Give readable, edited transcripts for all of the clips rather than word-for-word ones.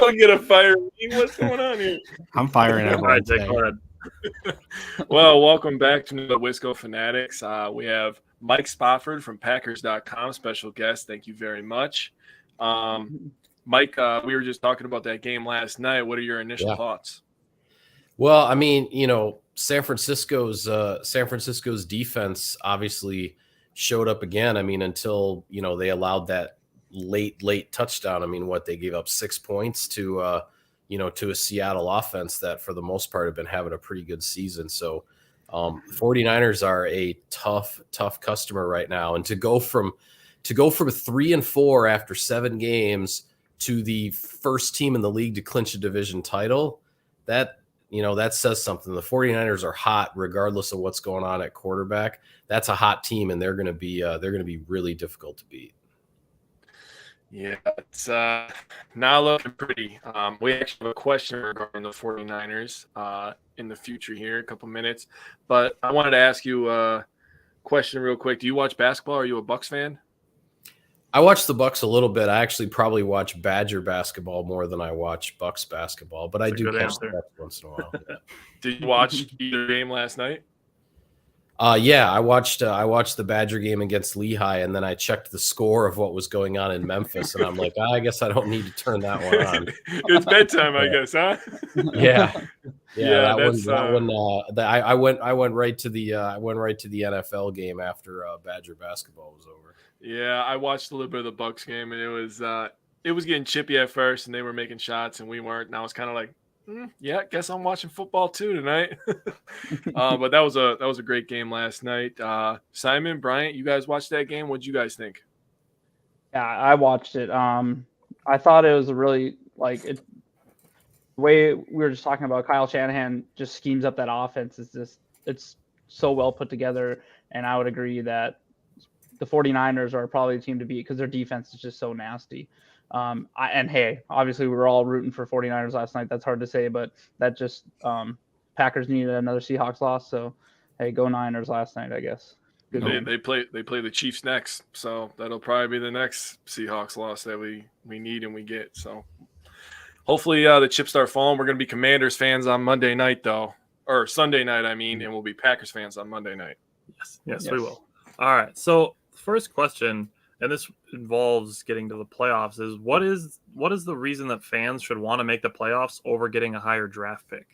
don't get a fire. What's going on here? I'm firing All everyone right, Jake, today. go ahead. Well, welcome back to the Wisco Fanatics. We have Mike Spofford from Packers.com, special guest. Thank you very much. Mike, we were just talking about that game last night. What are your initial thoughts? Well, I mean, San Francisco's defense obviously showed up again. I mean, until, they allowed that late touchdown. I mean, they gave up 6 points to a Seattle offense that for the most part have been having a pretty good season. So 49ers are a tough customer right now. And to go from 3-4 after 7 games to the first team in the league to clinch a division title, that says something. The 49ers are hot regardless of what's going on at quarterback. That's a hot team, and they're going to be really difficult to beat. Yeah, it's not looking pretty. We actually have a question regarding the 49ers in the future here, a couple minutes. But I wanted to ask you a question real quick. Do you watch basketball? Are you a Bucks fan? I watch the Bucks a little bit. I actually probably watch Badger basketball more than I watch Bucks basketball, but I do catch the Bucks once in a while. Yeah. Did you watch either game last night? Yeah, I watched the Badger game against Lehigh, and then I checked the score of what was going on in Memphis, and I'm like, I guess I don't need to turn that one on. It's bedtime, I guess, huh? Yeah. Yeah, I went right to the NFL game after Badger basketball was over. Yeah, I watched a little bit of the Bucks game, and it was getting chippy at first, and they were making shots, and we weren't. And I was kind of like, yeah, guess I'm watching football too tonight. But that was a great game last night. Simon, Bryant, you guys watched that game? What'd you guys think? Yeah, I watched it. I thought it was a really the way we were just talking about. Kyle Shanahan just schemes up that offense. It's so well put together, and I would agree that the 49ers are probably the team to beat because their defense is just so nasty. Obviously we were all rooting for 49ers last night. That's hard to say, but that just Packers needed another Seahawks loss. So, hey, go Niners last night, I guess. They play the Chiefs next, so that'll probably be the next Seahawks loss that we need and we get. So hopefully the chips start falling. We're going to be Commanders fans on Monday night, though, or Sunday night, I mean, and we'll be Packers fans on Monday night. Yes, we will. All right, so first question, and this involves getting to the playoffs, is what is the reason that fans should want to make the playoffs over getting a higher draft pick?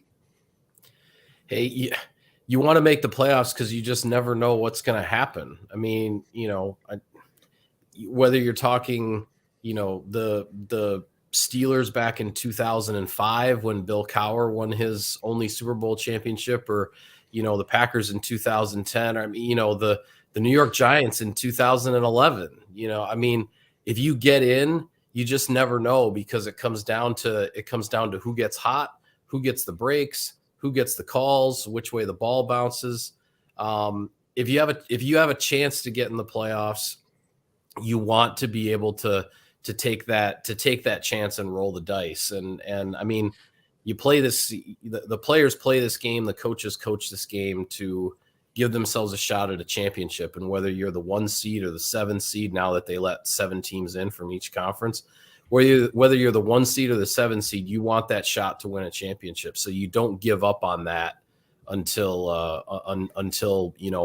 Hey, you want to make the playoffs because you just never know what's going to happen. I mean, whether you're talking, the Steelers back in 2005 when Bill Cowher won his only Super Bowl championship, or the Packers in 2010. I mean, the New York Giants in 2011. I mean, if you get in, you just never know because it comes down to who gets hot, who gets the breaks, who gets the calls, which way the ball bounces. If you have a chance to get in the playoffs, you want to be able to take that chance and roll the dice. And I mean, you play this. The players play this game. The coaches coach this game to give themselves a shot at a championship. And whether you're the 1 seed or the 7 seed, now that they let 7 teams in from each conference, whether you're the 1 seed or the 7 seed, you want that shot to win a championship. So you don't give up on that until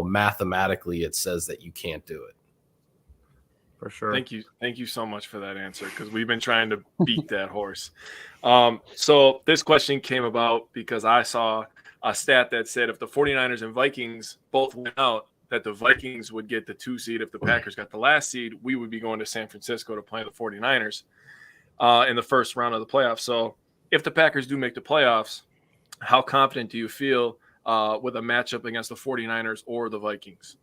mathematically it says that you can't do it. For sure. Thank you so much for that answer, because we've been trying to beat that horse. So this question came about because I saw a stat that said if the 49ers and Vikings both went out, that the Vikings would get the 2 seed. If the Packers got the last seed, we would be going to San Francisco to play the 49ers in the first round of the playoffs. So if the Packers do make the playoffs, how confident do you feel with a matchup against the 49ers or the Vikings?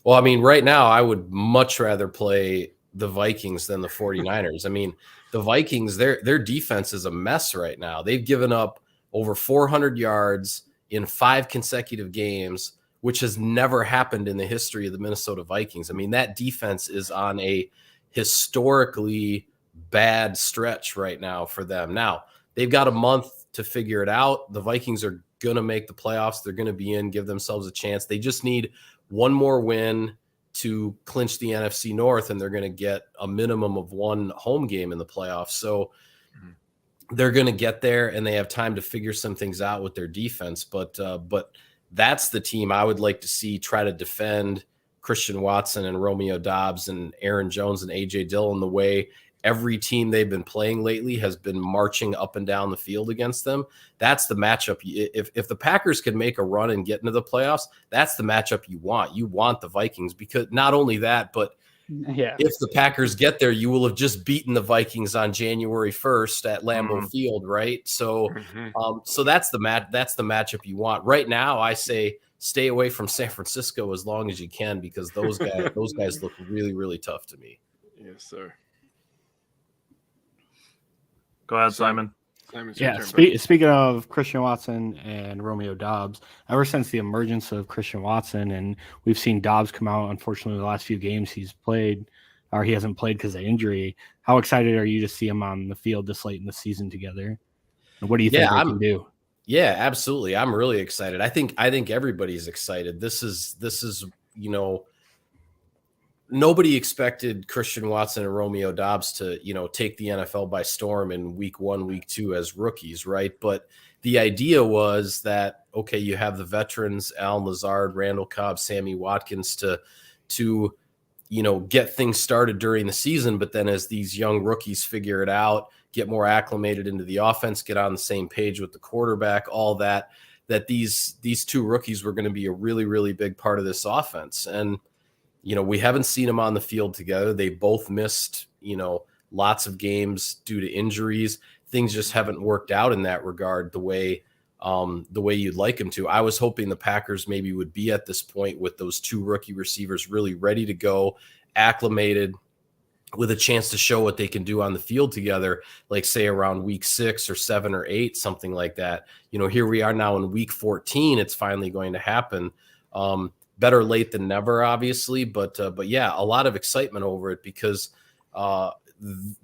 Well, I mean, right now I would much rather play the Vikings than the 49ers. I mean, the Vikings, their defense is a mess right now. They've given up over 400 yards in 5 consecutive games, which has never happened in the history of the Minnesota Vikings. I mean, that defense is on a historically bad stretch right now for them. Now, they've got a month to figure it out. The Vikings are going to make the playoffs. They're going to be in, give themselves a chance. They just need one more win to clinch the NFC North, and they're going to get a minimum of 1 home game in the playoffs. So they're going to get there and they have time to figure some things out with their defense. But that's the team I would like to see try to defend Christian Watson and Romeo Doubs and Aaron Jones and AJ Dillon the way every team they've been playing lately has been marching up and down the field against them. That's the matchup. If the Packers can make a run and get into the playoffs, that's the matchup you want. You want the Vikings, because not only that, but if the Packers get there, you will have just beaten the Vikings on January 1st at Lambeau Field, right? So, so that's the matchup you want. Right now, I say stay away from San Francisco as long as you can, because those guys look really, really tough to me. Yes, sir. Go ahead, Simon. Speaking of Christian Watson and Romeo Doubs, ever since the emergence of Christian Watson, and we've seen Doubs come out, unfortunately, the last few games he's played, or he hasn't played because of injury. How excited are you to see him on the field this late in the season together? And what do you think they can do? Yeah, absolutely. I'm really excited. I think everybody's excited. This is nobody expected Christian Watson and Romeo Doubs to, take the NFL by storm in week 1, week 2 as rookies, right? But the idea was that, okay, you have the veterans, Allen Lazard, Randall Cobb, Sammy Watkins to get things started during the season. But then as these young rookies figure it out, get more acclimated into the offense, get on the same page with the quarterback, all that these two rookies were going to be a really, really big part of this offense. And we haven't seen them on the field together. They both missed, lots of games due to injuries. Things just haven't worked out in that regard the way you'd like them to. I was hoping the Packers maybe would be at this point with those two rookie receivers really ready to go, acclimated, with a chance to show what they can do on the field together, like say around week 6 or 7 or 8, something like that. Here we are now in week 14. It's finally going to happen. Better late than never, obviously, but yeah, a lot of excitement over it, because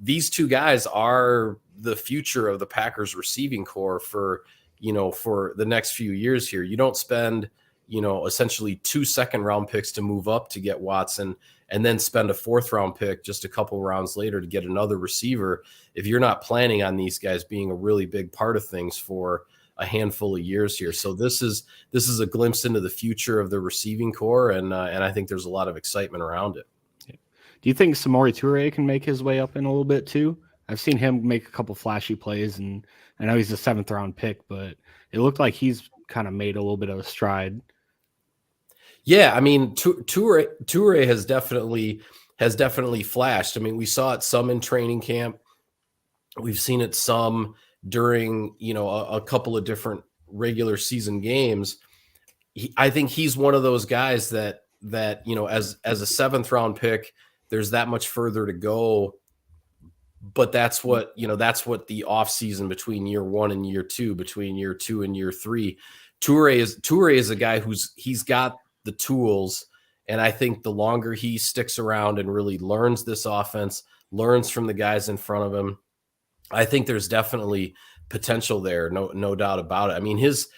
these two guys are the future of the Packers receiving core for the next few years here. You don't spend, essentially 2 second-round picks to move up to get Watson and then spend a 4th-round pick just a couple rounds later to get another receiver if you're not planning on these guys being a really big part of things for a handful of years here. So this is a glimpse into the future of the receiving core, and I think there's a lot of excitement around it. Do you think Samori Toure can make his way up in a little bit too? I've seen him make a couple flashy plays, and I know he's a 7th-round pick, but it looked like he's kind of made a little bit of a stride. Yeah, I mean, Toure has definitely flashed. I mean, we saw it some in training camp. We've seen it some during, a couple of different regular season games. I think he's one of those guys that as a 7th-round pick, there's that much further to go. But that's what the offseason between year 1 and year 2, between year 2 and year 3, Toure is a guy he's got the tools. And I think the longer he sticks around and really learns this offense, learns from the guys in front of him, I think there's definitely potential there. No doubt about it. I mean, his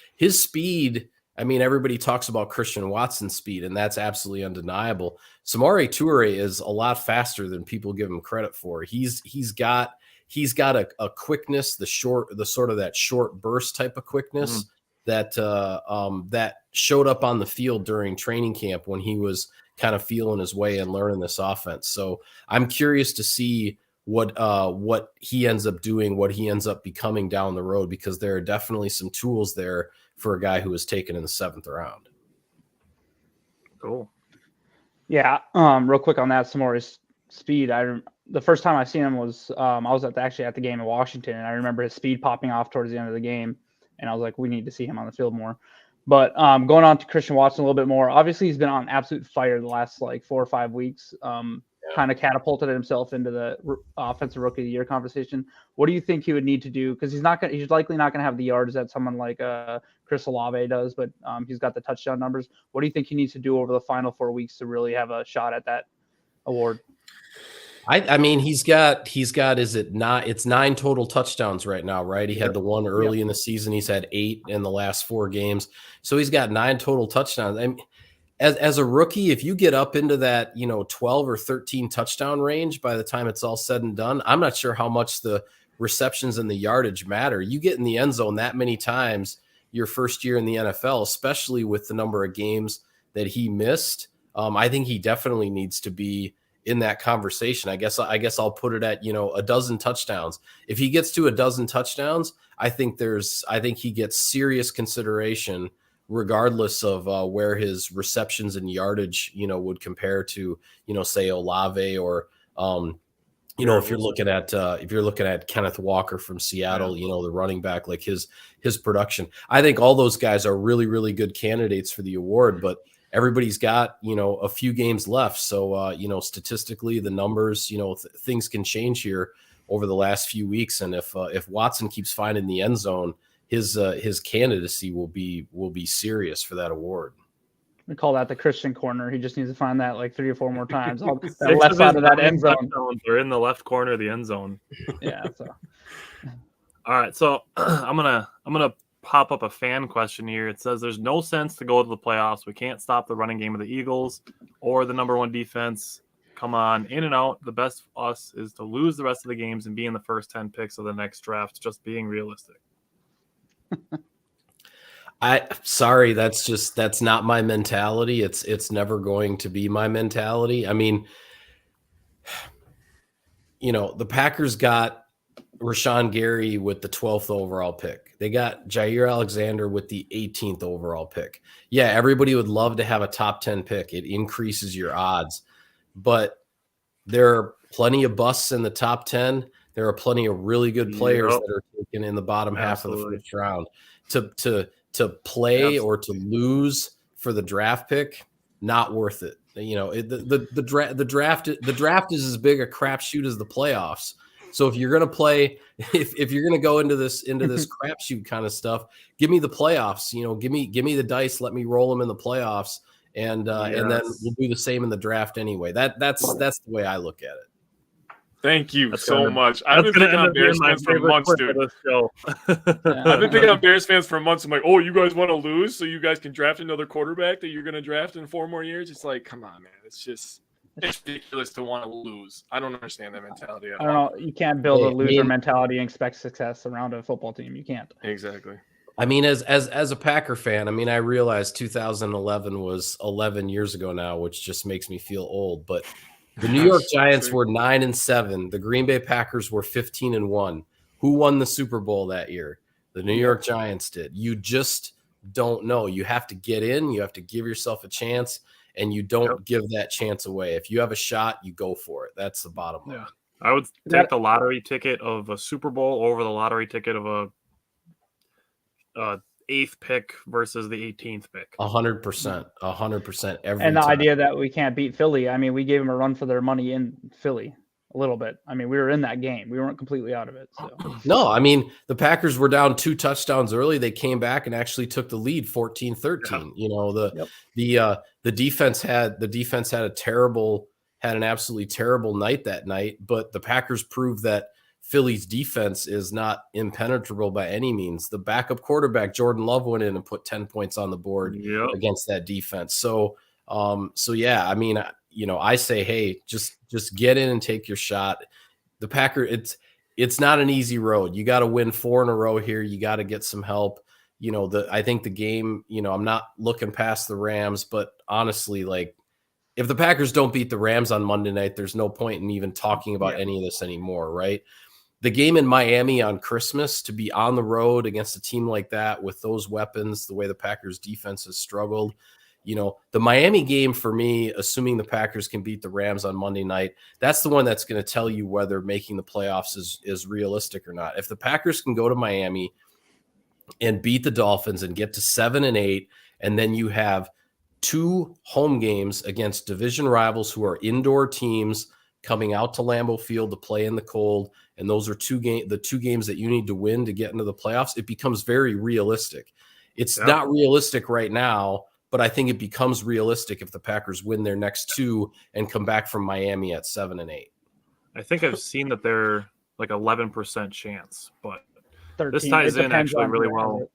speed, I mean, everybody talks about Christian Watson's speed, and that's absolutely undeniable. Samori Toure is a lot faster than people give him credit for. He's got a quickness, the sort of that short burst type of quickness that showed up on the field during training camp when he was kind of feeling his way and learning this offense. So I'm curious to see what he ends up doing, what he ends up becoming down the road, because there are definitely some tools there for a guy who was taken in the 7th round. Cool. Yeah. Real quick on that, Samori's speed. The first time I seen him was I was at the game in Washington, and I remember his speed popping off towards the end of the game, and I was like, we need to see him on the field more. But going on to Christian Watson a little bit more, obviously he's been on absolute fire the last 4 or 5 weeks. Kind of catapulted himself into the offensive rookie of the year conversation. What do you think he would need to do? Because he's likely not going to have the yards that someone like Chris Olave does, but he's got the touchdown numbers. What do you think he needs to do over the final 4 weeks to really have a shot at that award? I mean, he's got it's 9 total touchdowns right now, right? He had the one early in the season. He's had 8 in the last 4 games. So he's got 9 total touchdowns. I mean, as a rookie, if you get up into that, 12 or 13 touchdown range by the time it's all said and done, I'm not sure how much the receptions and the yardage matter. You get in the end zone that many times your first year in the NFL, especially with the number of games that he missed. I think he definitely needs to be in that conversation. I guess I'll put it at, a dozen touchdowns. If he gets to a dozen touchdowns, I think he gets serious consideration regardless of where his receptions and yardage, would compare to, say Olave or, if you're looking at Kenneth Walker from Seattle, the running back, like his production, I think all those guys are really, really good candidates for the award, but everybody's got, a few games left. So, statistically the numbers, things can change here over the last few weeks. And if Watson keeps finding the end zone, his candidacy will be serious for that award. We call that the Christian corner. He just needs to find that like 3 or 4 more times. That left side of that end zone. They're in the left corner of the end zone. Yeah. So. All right. So I'm gonna pop up a fan question here. It says there's no sense to go to the playoffs. We can't stop the running game of the Eagles or the number 1 defense. Come on, in and out. The best for us is to lose the rest of the games and be in the first 10 picks of the next draft. Just being realistic. Sorry, that's not my mentality. It's never going to be my mentality. I mean, the Packers got Rashawn Gary with the 12th overall pick. They got Jair Alexander with the 18th overall pick. Yeah, everybody would love to have a top 10 pick. It increases your odds. But there are plenty of busts in the top 10. There are plenty of really good players that are taken in the bottom half of the first round. To play or to lose for the draft pick, not worth it. The draft is as big a crapshoot as the playoffs. So if you're going to play, if you're going to go into this crapshoot kind of stuff, give me the playoffs. Give me the dice. Let me roll them in the playoffs, and then we'll do the same in the draft anyway. That's the way I look at it. Thank you so much. I've been picking on Bears fans for months, dude. I've been picking on Bears fans for months. I'm like, oh, you guys want to lose so you guys can draft another quarterback that you're going to draft in 4 more years? It's like, come on, man. It's ridiculous to want to lose. I don't understand that mentality at all. I don't know. You can't build a loser mentality and expect success around a football team. You can't. Exactly. I mean, as a Packer fan, I realized 2011 was 11 years ago now, which just makes me feel old, but the New York Giants were 9-7. The Green Bay Packers were 15-1. Who won the Super Bowl that year? The New York Giants did. You just don't know. You have to get in. You have to give yourself a chance, and you don't give that chance away. If you have a shot, you go for it. That's the bottom line. Yeah. I would take the lottery ticket of a Super Bowl over the lottery ticket of a 8th pick versus the 18th pick. 100%. 100% every And the time. idea that we can't beat Philly, we gave them a run for their money in Philly a little bit. We were in that game. We weren't completely out of it. So. No, the Packers were down 2 touchdowns early. They came back and actually took the lead 14-13. The defense had an absolutely terrible night that night, but the Packers proved that Philly's defense is not impenetrable by any means. The backup quarterback, Jordan Love, went in and put 10 points on the board against that defense. So yeah, I say, hey, just get in and take your shot. The Packer, it's not an easy road. You got to win 4 in a row here. You got to get some help. I think the game, I'm not looking past the Rams, but honestly, like, if the Packers don't beat the Rams on Monday night, there's no point in even talking about any of this anymore, right? The game in Miami on Christmas, to be on the road against a team like that with those weapons, the way the Packers defense has struggled, the Miami game for me, assuming the Packers can beat the Rams on Monday night, that's the one that's going to tell you whether making the playoffs is realistic or not. If the Packers can go to Miami and beat the Dolphins and get to 7-8, and then you have 2 home games against division rivals who are indoor teams coming out to Lambeau Field to play in the cold, and those are the 2 games that you need to win to get into the playoffs, it becomes very realistic. It's not realistic right now, but I think it becomes realistic if the Packers win their next 2 and come back from Miami at 7-8. I think I've seen that they're like 11% chance, but 13. This ties in actually really well.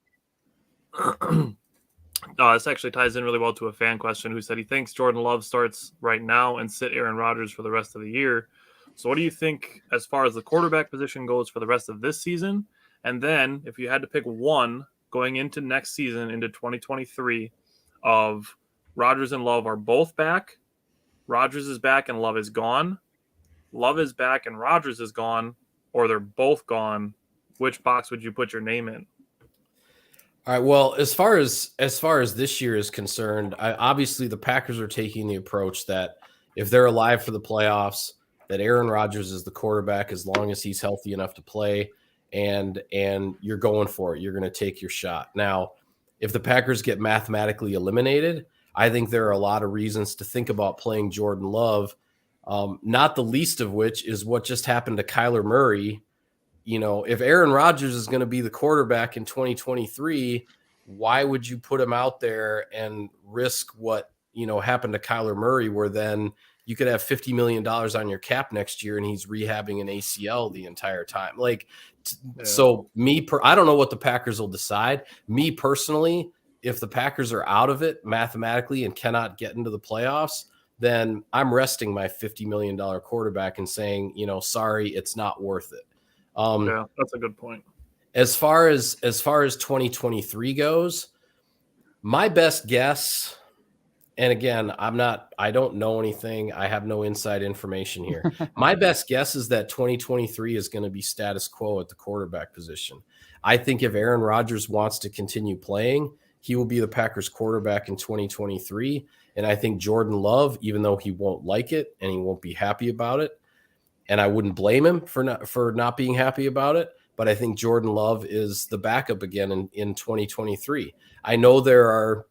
This actually ties in really well to a fan question who said he thinks Jordan Love starts right now and sit Aaron Rodgers for the rest of the year. So what do you think as far as the quarterback position goes for the rest of this season? And then if you had to pick one going into next season, into 2023, of Rodgers and Love are both back, Rodgers is back and Love is gone, Love is back and Rodgers is gone, or they're both gone, which box would you put your name in? All right. Well, as far as this year is concerned, obviously the Packers are taking the approach that if they're alive for the playoffs, that Aaron Rodgers is the quarterback as long as he's healthy enough to play, and you're going for it. You're going to take your shot. Now, if the Packers get mathematically eliminated, I think there are a lot of reasons to think about playing Jordan Love, not the least of which is what just happened to Kyler Murray. You know, if Aaron Rodgers is going to be the quarterback in 2023, why would you put him out there and risk what, happened to Kyler Murray, where then you could have $50 million on your cap next year and he's rehabbing an ACL the entire time. So I don't know what the Packers will decide. Me personally, if the Packers are out of it mathematically and cannot get into the playoffs, then I'm resting my $50 million quarterback and saying, sorry, it's not worth it. Yeah, that's a good point. As far as 2023 goes, my best guess, and again, I don't know anything. I have no inside information here. My best guess is that 2023 is going to be status quo at the quarterback position. I think if Aaron Rodgers wants to continue playing, he will be the Packers quarterback in 2023. And I think Jordan Love, even though he won't like it and he won't be happy about it, and I wouldn't blame him for not being happy about it, but I think Jordan Love is the backup again in 2023. I know there are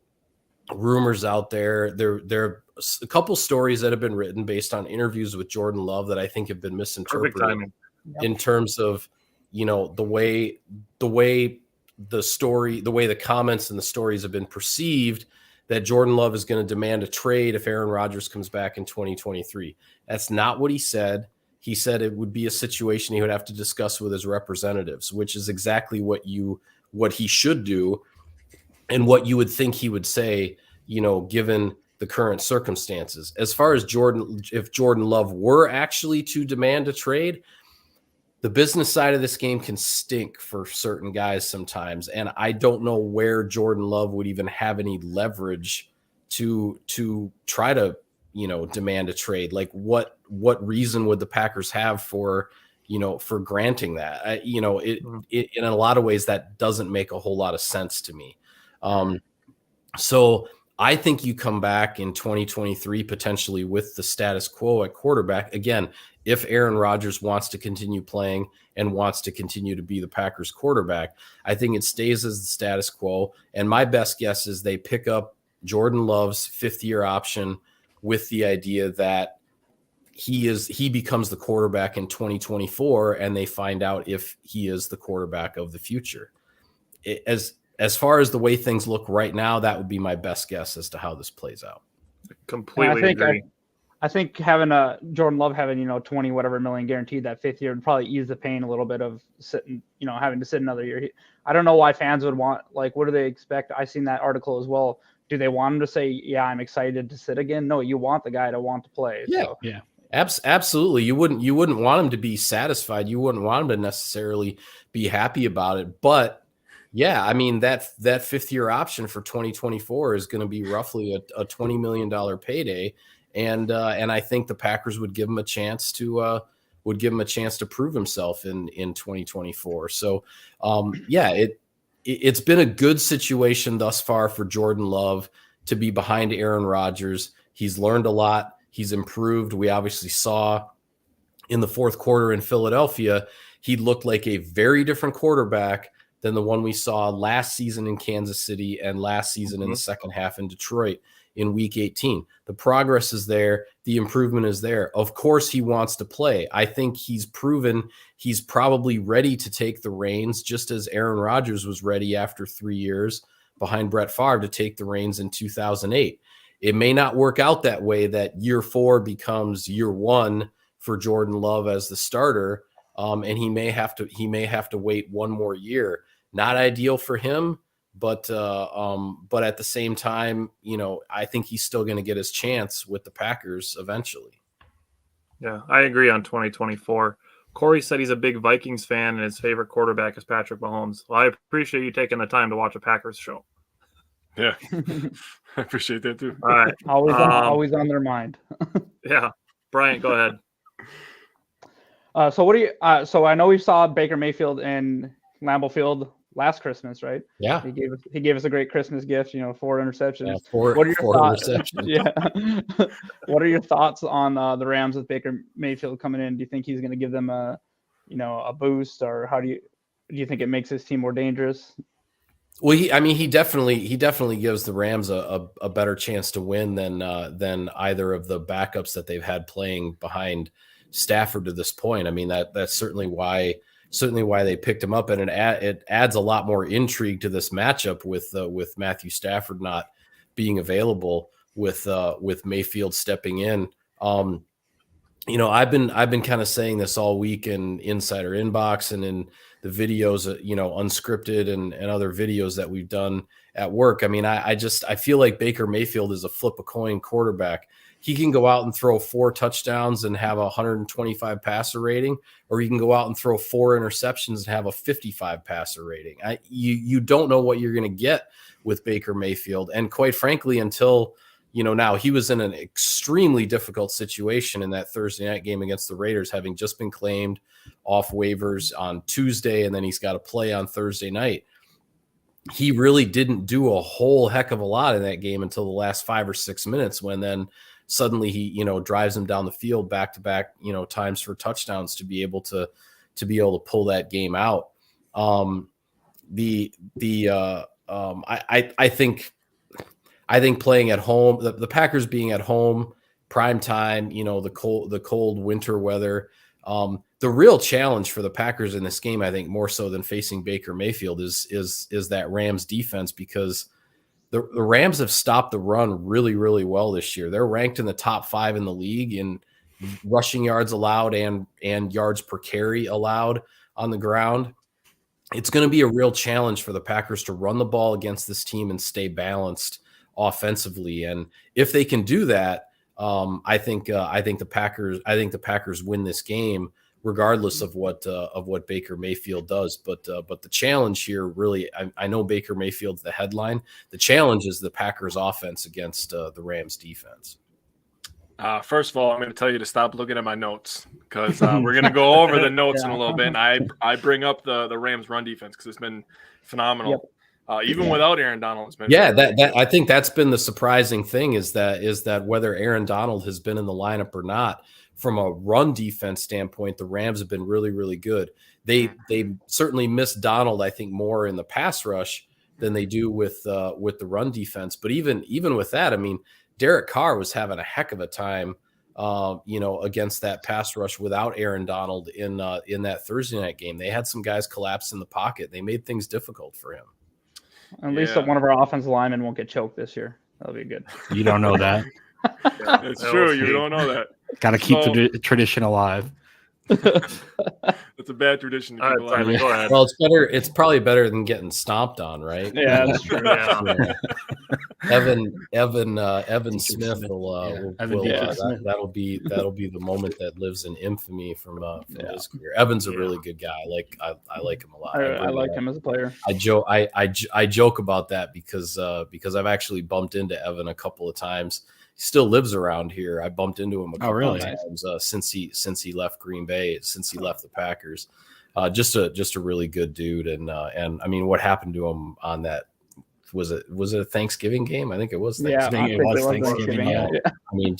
rumors out there. There are a couple stories that have been written based on interviews with Jordan Love that I think have been misinterpreted in terms of, the way the comments and the stories have been perceived, that Jordan Love is going to demand a trade if Aaron Rodgers comes back in 2023. That's not what he said. He said it would be a situation he would have to discuss with his representatives, which is exactly what he should do and what you would think he would say, given the current circumstances. As far as if Jordan Love were actually to demand a trade, the business side of this game can stink for certain guys sometimes. And I don't know where Jordan Love would even have any leverage to try to, demand a trade. Like what reason would the Packers have for granting that? In a lot of ways, that doesn't make a whole lot of sense to me. So I think you come back in 2023 potentially with the status quo at quarterback. Again, if Aaron Rodgers wants to continue playing and wants to continue to be the Packers quarterback, I think it stays as the status quo. And my best guess is they pick up Jordan Love's fifth-year option with the idea that he becomes the quarterback in 2024, and they find out if he is the quarterback of the future. As far as the way things look right now, that would be my best guess as to how this plays out. Completely agree. I think having Jordan Love having 20 whatever million guaranteed that fifth year would probably ease the pain a little bit of sitting, having to sit another year. I don't know why fans would want, what do they expect? I seen that article as well. Do they want him to say, yeah, I'm excited to sit again? No, you want the guy to want to play. Yeah, so. yeah. Absolutely. You wouldn't want him to be satisfied. You wouldn't want him to necessarily be happy about it. But yeah, I mean, that fifth year option for 2024 is going to be roughly a $20 million payday. And I think the Packers would give him a chance to prove himself in 2024. So it's been a good situation thus far for Jordan Love to be behind Aaron Rodgers. He's learned a lot. He's improved. We obviously saw in the fourth quarter in Philadelphia, he looked like a very different quarterback than the one we saw last season in Kansas City and last season in the second half in Detroit in week 18. The progress is there. The improvement is there. Of course, he wants to play. I think he's proven he's probably ready to take the reins, just as Aaron Rodgers was ready after 3 years behind Brett Favre to take the reins in 2008. It may not work out that way, that year 4 becomes year 1 for Jordan Love as the starter, and he may have to wait one more year. Not ideal for him, but at the same time, I think he's still going to get his chance with the Packers eventually. Yeah, I agree on 2024. Corey said he's a big Vikings fan and his favorite quarterback is Patrick Mahomes. Well, I appreciate you taking the time to watch a Packers show. Yeah, I appreciate that too. All right. always on their mind. Yeah. Bryant, go ahead. So what do you? So I know we saw Baker Mayfield in Lambeau Field last Christmas, right? Yeah. He gave us a great Christmas gift. 4 interceptions. Yeah, What are your four thoughts? interceptions. Yeah. What are your thoughts on the Rams with Baker Mayfield coming in? Do you think he's going to give them a boost, or how do you think it makes his team more dangerous? Well, he definitely gives the Rams a better chance to win than either of the backups that they've had playing behind Stafford to this point. I mean, that's certainly why they picked him up, and it adds a lot more intrigue to this matchup with Matthew Stafford not being available, with Mayfield stepping in. I've been kind of saying this all week in Insider Inbox and in the videos, unscripted and other videos that we've done at work. I mean, I feel like Baker Mayfield is a flip a coin quarterback. He can go out and throw 4 touchdowns and have a 125 passer rating, or he can go out and throw 4 interceptions and have a 55 passer rating. You don't know what you're going to get with Baker Mayfield. And quite frankly, until now, he was in an extremely difficult situation in that Thursday night game against the Raiders, having just been claimed off waivers on Tuesday, and then he's got to play on Thursday night. He really didn't do a whole heck of a lot in that game until the last 5 or 6 minutes, when then suddenly he, drives him down the field back-to-back, times for touchdowns to be able to pull that game out. I think playing at home, the Packers being at home, prime time, the cold winter weather. The real challenge for the Packers in this game, I think, more so than facing Baker Mayfield, is that Rams defense, because the Rams have stopped the run really, really well this year. They're ranked in the top 5 in the league in rushing yards allowed and yards per carry allowed on the ground. It's going to be a real challenge for the Packers to run the ball against this team and stay balanced offensively. And if they can do that, I think the Packers win this game, regardless of what Baker Mayfield does. But the challenge here, really, I know Baker Mayfield's the headline. The challenge is the Packers offense against the Rams defense. First of all, I'm going to tell you to stop looking at my notes, because we're going to go over the notes in a little bit. And I bring up the Rams run defense because it's been phenomenal. Yep. Even without Aaron Donald, it's been that I think that's been the surprising thing, is that whether Aaron Donald has been in the lineup or not, from a run defense standpoint, the Rams have been really, really good. They certainly miss Donald, I think, more in the pass rush than they do with the run defense. But even with that, I mean, Derek Carr was having a heck of a time, against that pass rush without Aaron Donald in that Thursday night game. They had some guys collapse in the pocket. They made things difficult for him. At least one of our offensive linemen won't get choked this year. That'll be good. You don't know that. It's true. You don't know that. Got to keep the tradition alive. That's a bad tradition to keep alive. Go ahead. Well, it's better. It's probably better than getting stomped on, right? Yeah, that's true. Yeah. Evan Smith will Smith. that'll be the moment that lives in infamy from his career. Evan's a really good guy. I like him a lot. I like him as a player. I joke about that because I've actually bumped into Evan a couple of times. He still lives around here. I bumped into him a couple of times since he left Green Bay, since he left the Packers. Just a really good dude, and I mean, what happened to him on that? Was it a Thanksgiving game? I think it was Thanksgiving. Yeah, it was Thanksgiving. Yeah. I mean,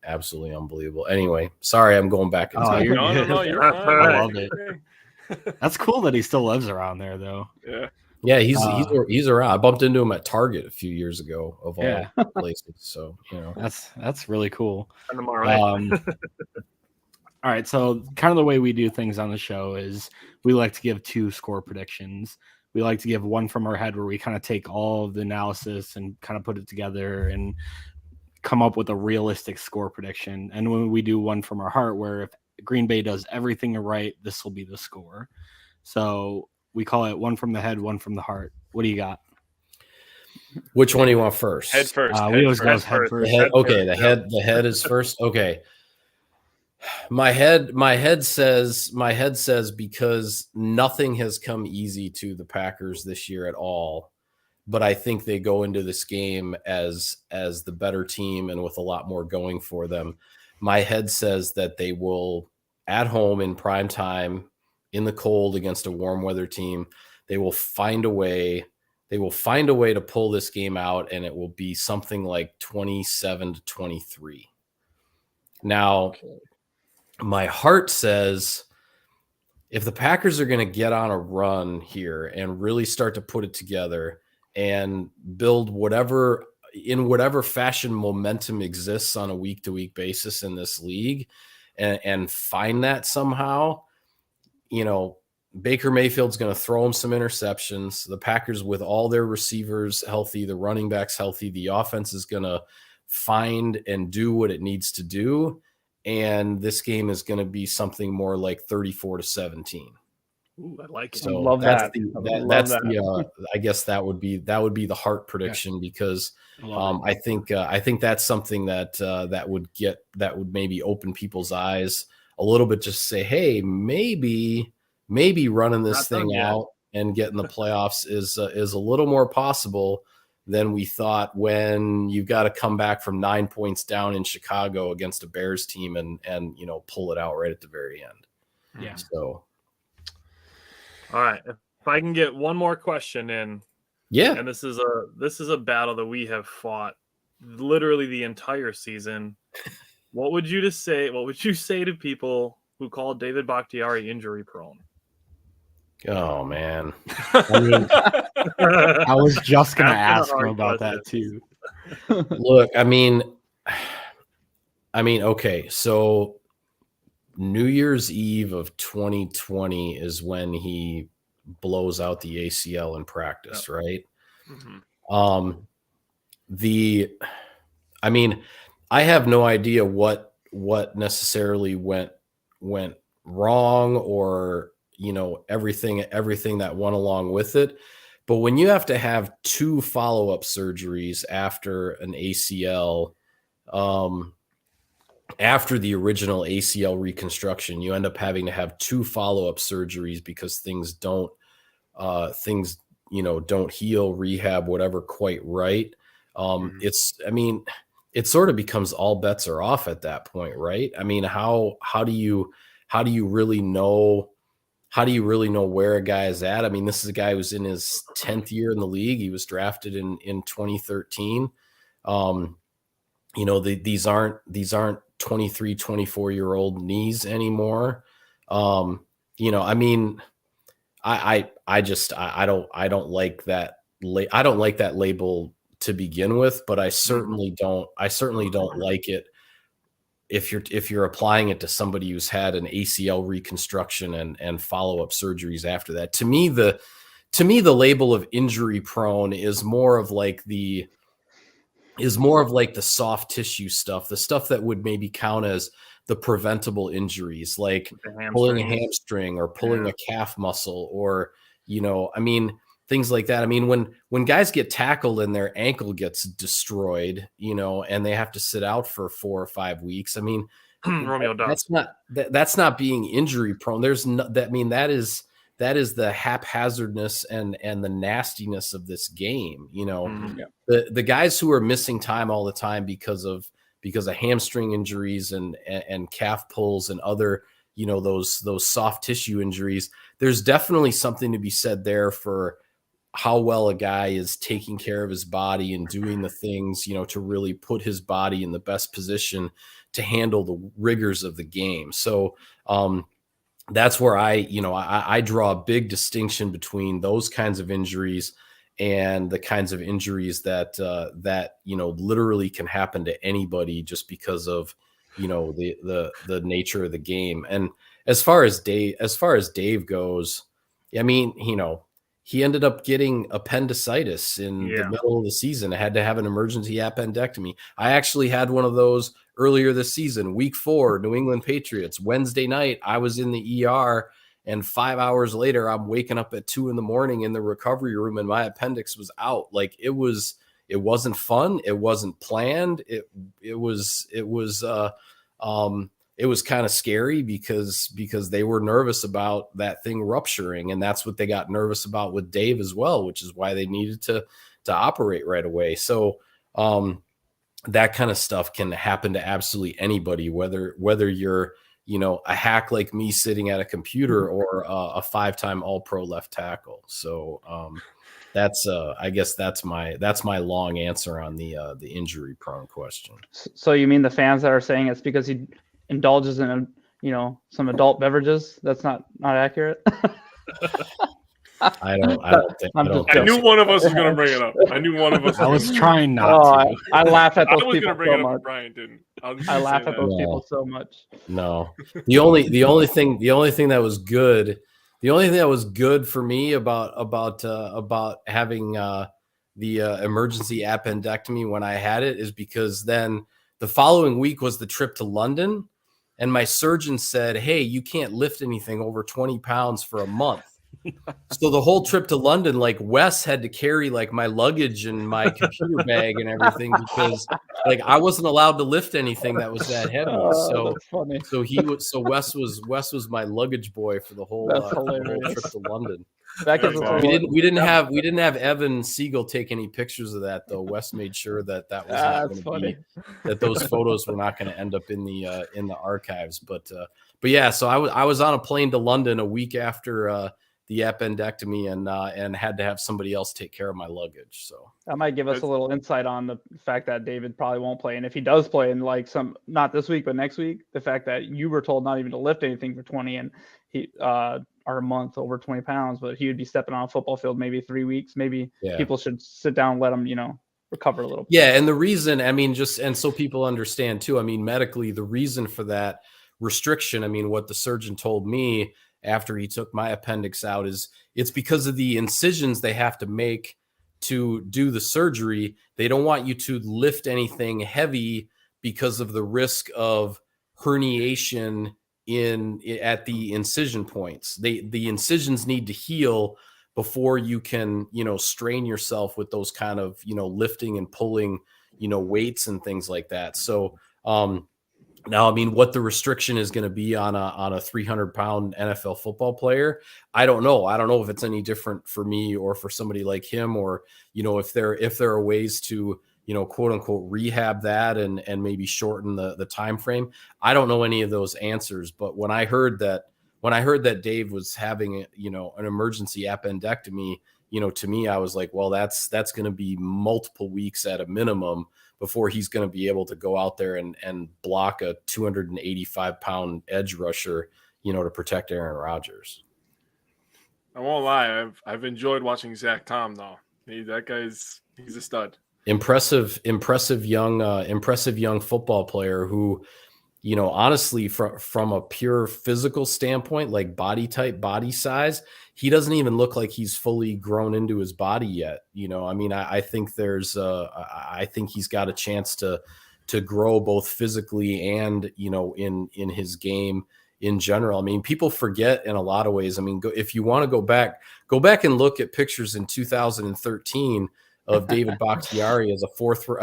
absolutely unbelievable. Anyway, sorry, I'm going back in time. No, you're fine. I loved it. That's cool that he still lives around there, though. Yeah, he's around. I bumped into him at Target a few years ago, of all places. So that's really cool. Tomorrow. All right, so kind of the way we do things on the show is we like to give 2 score predictions. We like to give one from our head, where we kind of take all of the analysis and kind of put it together and come up with a realistic score prediction. And when we do one from our heart, where if Green Bay does everything right, this will be the score. So we call it one from the head, one from the heart. What do you got? Which one do you want first? Head first. We always go Head with head first. first. The head. Head Okay, first, the head is first. Okay. My head says because nothing has come easy to the Packers this year at all. But I think they go into this game as the better team and with a lot more going for them. My head says that they will, at home in prime time, in the cold against a warm weather team, they will find a way. They will find a way to pull this game out, and it will be something like 27-23. Now, my heart says if the Packers are going to get on a run here and really start to put it together and build whatever fashion momentum exists on a week-to-week basis in this league and find that somehow, Baker Mayfield's going to throw him some interceptions. The Packers, with all their receivers healthy, the running backs healthy, the offense is going to find and do what it needs to do. And this game is going to be something more like 34-17. Ooh, I like it. So love that's that. I guess that would be the heart prediction because I think that's something that would maybe open people's eyes a little bit. Just say, hey, maybe running this thing out and getting the playoffs is a little more possible than we thought when you've got to come back from 9 points down in Chicago against a Bears team and pull it out right at the very end. Yeah. So. All right. If I can get one more question in. Yeah. And this is a battle that we have fought literally the entire season. What would you say to people who call David Bakhtiari injury prone? Oh man. I mean, I was just gonna ask him about that too. Look, I mean, okay, so New Year's Eve of 2020 is when he blows out the ACL in practice, right? Mm-hmm. I have no idea what necessarily went wrong or everything that went along with it. But when you have to have 2 follow-up surgeries after an ACL, after the original ACL reconstruction, you end up having to have 2 follow-up surgeries because things don't heal, rehab, whatever, quite right. It sort of becomes all bets are off at that point, right? I mean, how do you really know? How do you really know where a guy is at? I mean, this is a guy who's in his 10th year in the league. He was drafted in 2013. These aren't 23, 24-year-old knees anymore. I don't like that. I don't like that label to begin with, but I certainly don't like it if you're applying it to somebody who's had an ACL reconstruction and follow-up surgeries after that. To me, the label of injury prone is more of like the soft tissue stuff, the stuff that would maybe count as the preventable injuries, like pulling a hamstring or pulling a calf muscle or, things like that. I mean, when guys get tackled and their ankle gets destroyed, and they have to sit out for 4 or 5 weeks. I mean, Romeo Dobbs. That's not being injury prone. There's no, that is the haphazardness and the nastiness of this game. The guys who are missing time all the time because of hamstring injuries and calf pulls and other, those soft tissue injuries. There's definitely something to be said there for how well a guy is taking care of his body and doing the things, to really put his body in the best position to handle the rigors of the game. So that's where I draw a big distinction between those kinds of injuries and the kinds of injuries that literally can happen to anybody just because of the nature of the game. And as far as Dave goes, I mean, he ended up getting appendicitis in the middle of the season. I had to have an emergency appendectomy. I actually had one of those earlier this season, week 4, New England Patriots, Wednesday night. I was in the ER And 5 hours later, I'm waking up at 2 a.m. in the recovery room and my appendix was out. Like it wasn't fun. It wasn't planned. It was kind of scary because they were nervous about that thing rupturing. And that's what they got nervous about with Dave as well, which is why they needed to operate right away. So, that kind of stuff can happen to absolutely anybody, whether you're, a hack like me sitting at a computer or a 5-time All-Pro left tackle. So that's I guess that's my long answer on the injury prone question. So you mean the fans that are saying it's because he indulges in some adult beverages? That's not accurate. I knew one of us was going to bring it up. I knew one of us. I was trying not to. I laugh at those I was people going to bring so it up, much. but Brian didn't. I laugh at those people so much. No, the only thing that was good, for me about having the emergency appendectomy when I had it is because then the following week was the trip to London, and my surgeon said, "Hey, you can't lift anything over 20 pounds for a month." So the whole trip to London, like Wes had to carry like my luggage and my computer bag and everything because like I wasn't allowed to lift anything that was that heavy. That's funny. So Wes was my luggage boy for the whole trip to London. We didn't have Evan Siegel take any pictures of that though. Wes made sure that was not going to be, that those photos were not going to end up in the archives. But yeah, so I was on a plane to London a week after the appendectomy and had to have somebody else take care of my luggage. So that might give us a little insight on the fact that David probably won't play. And if he does play in like not this week, but next week, the fact that you were told not even to lift anything for 20 and he, or a month over 20 pounds, but he would be stepping on a football field, maybe 3 weeks, maybe people should sit down and let him, recover a little bit. Yeah. And the reason, and so people understand too, medically, the reason for that restriction, what the surgeon told me after he took my appendix out is it's because of the incisions they have to make to do the surgery. They don't want you to lift anything heavy because of the risk of herniation at the incision points. The incisions need to heal before you can, strain yourself with those kind of, lifting and pulling, weights and things like that. So, now, what the restriction is going to be on a 300-pound NFL football player, I don't know. I don't know if it's any different for me or for somebody like him, or if there are ways to quote unquote rehab that and maybe shorten the time frame. I don't know any of those answers. But when I heard that Dave was having an emergency appendectomy, to me, I was like, well, that's going to be multiple weeks at a minimum before he's going to be able to go out there and block a 285-pound edge rusher, to protect Aaron Rodgers. I won't lie. I've enjoyed watching Zach Tom though. He's a stud. Impressive young football player who, honestly, from a pure physical standpoint, like body type, body size, he doesn't even look like he's fully grown into his body yet. I think I think he's got a chance to grow both physically and, in his game in general. People forget in a lot of ways. If you want to go back and look at pictures in 2013 of David Bakhtiari as a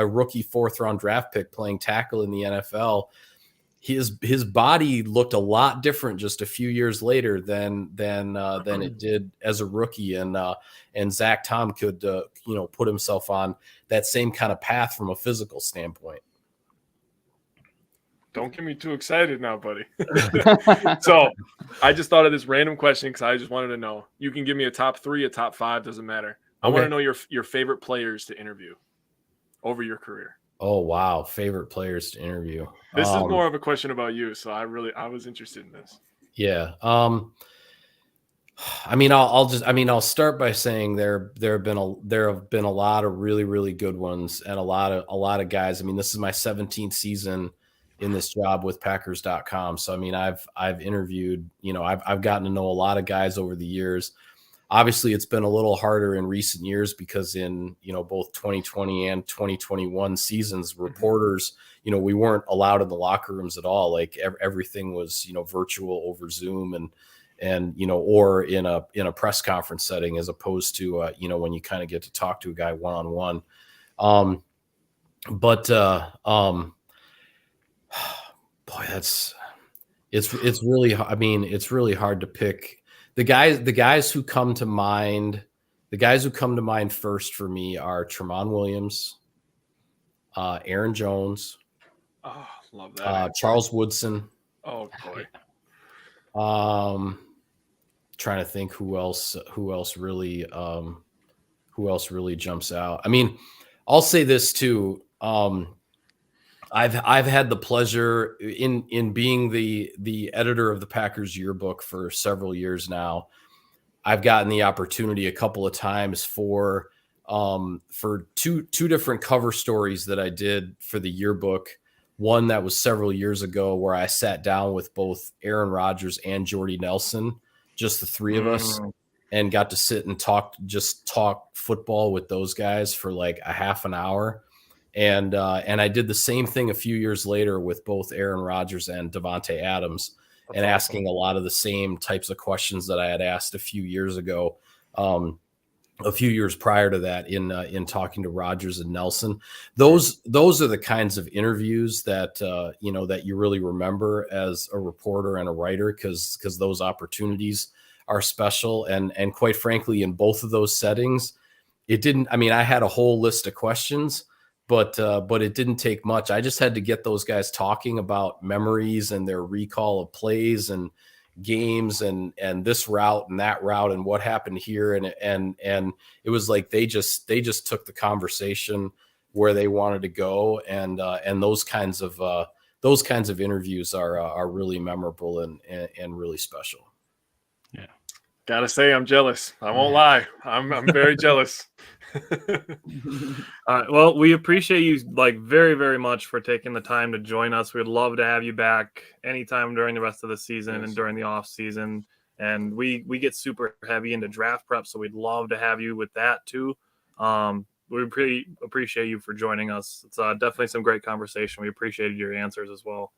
rookie 4th round draft pick playing tackle in the NFL. His body looked a lot different just a few years later than it did as a rookie, and Zach Tom could put himself on that same kind of path from a physical standpoint. Don't get me too excited now, buddy. So I just thought of this random question because I just wanted to know. You can give me a top 3, a top 5, doesn't matter. I want to know your favorite players to interview over your career. Oh, wow. Favorite players to interview. This is more of a question about you. So I was interested in this. Yeah. I'll start by saying there have been a lot of really, really good ones and a lot of guys. This is my 17th season in this job with Packers.com. So, I've interviewed, I've gotten to know a lot of guys over the years. Obviously, it's been a little harder in recent years because in, both 2020 and 2021 seasons, reporters, we weren't allowed in the locker rooms at all. Like everything was, virtual over Zoom and or in a press conference setting, as opposed to when you kind of get to talk to a guy one-on-one. Boy, it's really, I mean, it's really hard to pick the guys who come to mind. The guys who come to mind first for me are Tramon Williams, Aaron Jones, love that. Charles Woodson. Oh boy. Trying to think who else really jumps out. I mean, I'll say this too. I've had the pleasure in being the editor of the Packers yearbook for several years now. I've gotten the opportunity a couple of times for two different cover stories that I did for the yearbook. One that was several years ago, where I sat down with both Aaron Rodgers and Jordy Nelson, just the three of us, and got to sit and talk football with those guys for like a half an hour. And I did the same thing a few years later with both Aaron Rodgers and Davante Adams. That's awesome. Asking a lot of the same types of questions that I had asked a few years ago, a few years prior to that, in talking to Rodgers and Nelson. Those are the kinds of interviews that that you really remember as a reporter and a writer, because those opportunities are special. And quite frankly, in both of those settings, it didn't. I mean, I had a whole list of questions, but it didn't take much. I just had to get those guys talking about memories and their recall of plays and games and this route and that route and what happened here. And it was like they just took the conversation where they wanted to go. And those kinds of interviews are really memorable and really special. Yeah. Gotta say, I'm jealous. I won't lie. I'm very jealous. All right. Well, we appreciate you very, very much for taking the time to join us. We'd love to have you back anytime during the rest of the season and during the off season. And we get super heavy into draft prep, so we'd love to have you with that too. We pretty appreciate you for joining us. It's definitely some great conversation. We appreciated your answers as well.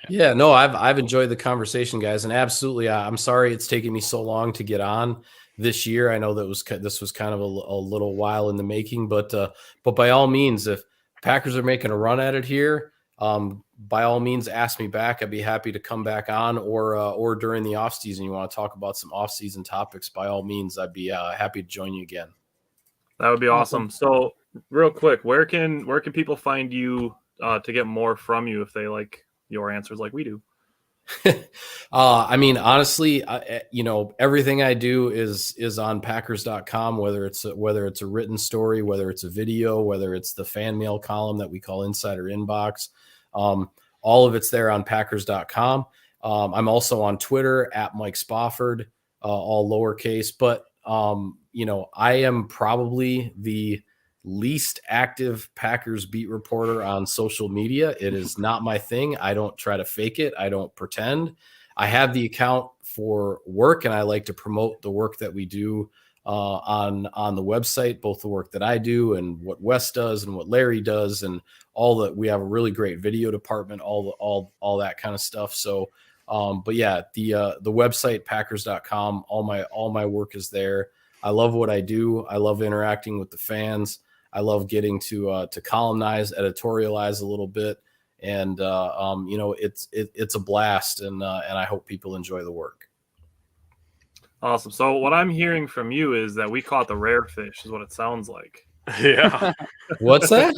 Yeah, no, I've enjoyed the conversation, guys, and absolutely, I'm sorry it's taken me so long to get on this year. I know that this was kind of a little while in the making, but by all means, if Packers are making a run at it here, by all means, ask me back. I'd be happy to come back on, or during the off season, you want to talk about some off season topics. By all means, I'd be happy to join you again. That would be awesome. So, real quick, where can people find you to get more from you if they like your answers like we do? I mean, honestly, everything I do is on Packers.com, whether it's a written story, whether it's a video, whether it's the fan mail column that we call Insider Inbox. All of it's there on Packers.com. I'm also on Twitter at Mike Spofford, all lowercase, but I am probably the least active Packers beat reporter on social media. It is not my thing. I don't try to fake it. I don't pretend. I have the account for work, and I like to promote the work that we do on the website, both the work that I do and what Wes does and what Larry does, and all that. We have a really great video department, all that kind of stuff. So, but yeah, the website Packers.com, all my work is there. I love what I do. I love interacting with the fans. I love getting to columnize, editorialize a little bit, and it's a blast, and I hope people enjoy the work. Awesome. So what I'm hearing from you is that we caught the rare fish, is what it sounds like. Yeah. What's that?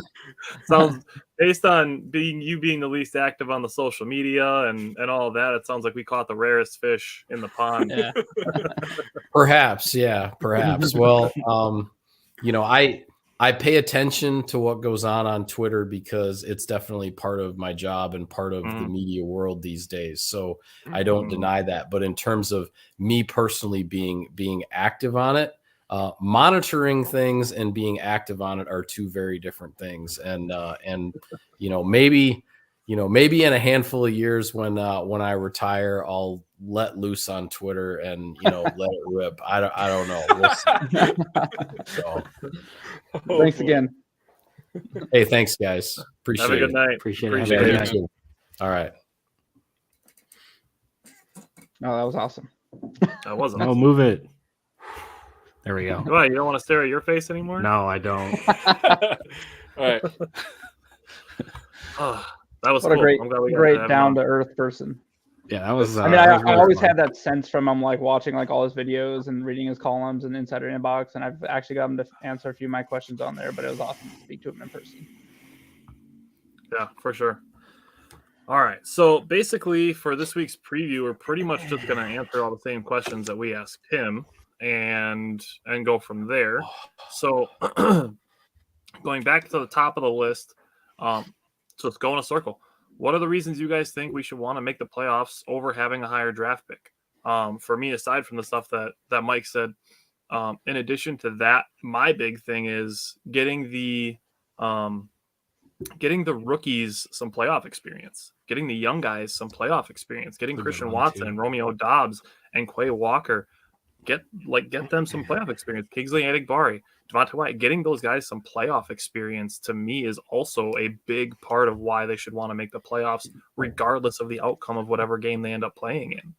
Sounds based on being the least active on the social media and all of that. It sounds like we caught the rarest fish in the pond. Yeah. Perhaps. Yeah, perhaps. Well, I pay attention to what goes on Twitter, because it's definitely part of my job and part of the media world these days. So I don't deny that. But in terms of me personally being active on it, monitoring things and being active on it are two very different things. And maybe in a handful of years when I retire, I'll let loose on Twitter and let it rip. I don't know. We'll see. So, Thanks again. Hey, thanks, guys. Appreciate it. Have a good night. Appreciate it. Appreciate Have a it. good night. All right. Oh, that was awesome. That was No, awesome. move it. There we go. What, you don't want to stare at your face anymore? No, I don't. All right. Oh, that was What a cool. I'm glad we got to great have him down on. to earth person. Yeah, that was. I mean, that I was really always fun. had that sense from him, like watching like all his videos and reading his columns and Insider Inbox, and I've actually got him to answer a few of my questions on there. But it was awesome to speak to him in person. Yeah, for sure. All right. So basically, for this week's preview, we're pretty much just going to answer all the same questions that we asked him and go from there. So going back to the top of the list, so let's go in a circle. What are the reasons you guys think we should want to make the playoffs over having a higher draft pick? For me, aside from the stuff that Mike said, in addition to that, my big thing is getting the rookies some playoff experience, getting the young guys some playoff experience, getting Christian Watson and Romeo Dobbs and Quay Walker, get them some playoff experience. Kingsley Adigbari, Devontae White, getting those guys some playoff experience to me is also a big part of why they should want to make the playoffs, regardless of the outcome of whatever game they end up playing in.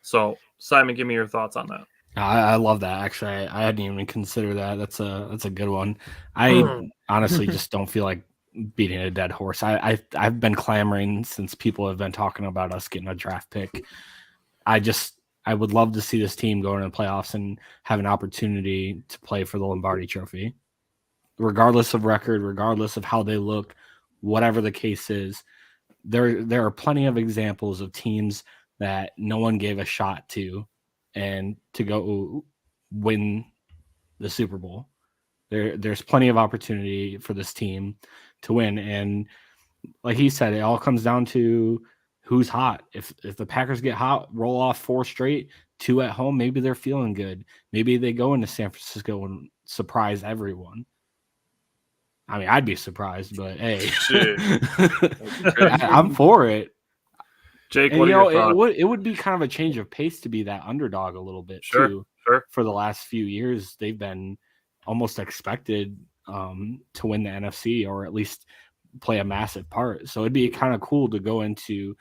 So, Simon, give me your thoughts on that. I love that. Actually, I hadn't even considered that. That's a good one. I honestly just don't feel like beating a dead horse. I've been clamoring since people have been talking about us getting a draft pick. I would love to see this team go into the playoffs and have an opportunity to play for the Lombardi Trophy, regardless of record, regardless of how they look, whatever the case is. There are plenty of examples of teams that no one gave a shot to, and to go win the Super Bowl. There's plenty of opportunity for this team to win. And like he said, it all comes down to who's hot. If the Packers get hot, roll off 4 straight, 2 at home, maybe they're feeling good. Maybe they go into San Francisco and surprise everyone. I mean, I'd be surprised, but hey, I'm for it. Jake, And what are your thoughts? it would be kind of a change of pace to be that underdog a little bit too. Sure. For the last few years, they've been almost expected to win the NFC or at least play a massive part. So it'd be kind of cool to go into,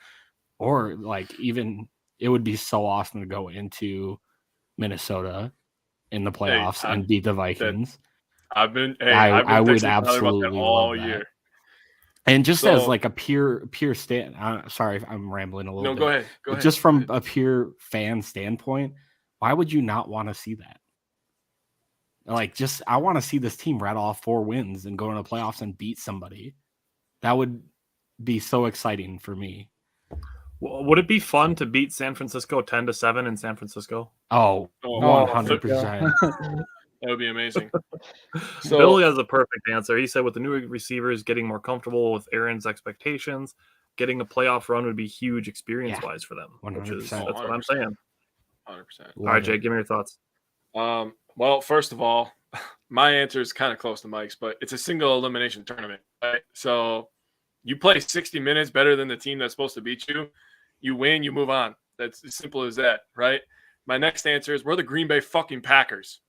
or like even it would be so awesome to go into Minnesota in the playoffs and beat the Vikings. I would absolutely all love that. year. And just as like a pure stand, sorry, I'm rambling a little bit. Go ahead. Just from a pure fan standpoint, why would you not want to see that? Like, I want to see this team rattle off 4 wins and go into the playoffs and beat somebody. That would be so exciting for me. Well, would it be fun to beat San Francisco 10-7 in San Francisco? Oh, 100%. That would be amazing. So Billy has a perfect answer. He said with the new receivers getting more comfortable with Aaron's expectations, getting a playoff run would be huge experience-wise for them. 100%. That's what I'm saying. 100%. All right, Jake, give me your thoughts. Well, first of all, my answer is kind of close to Mike's, but it's a single elimination tournament, right? So you play 60 minutes better than the team that's supposed to beat you. You win, you move on. That's as simple as that, right? My next answer is we're the Green Bay fucking Packers.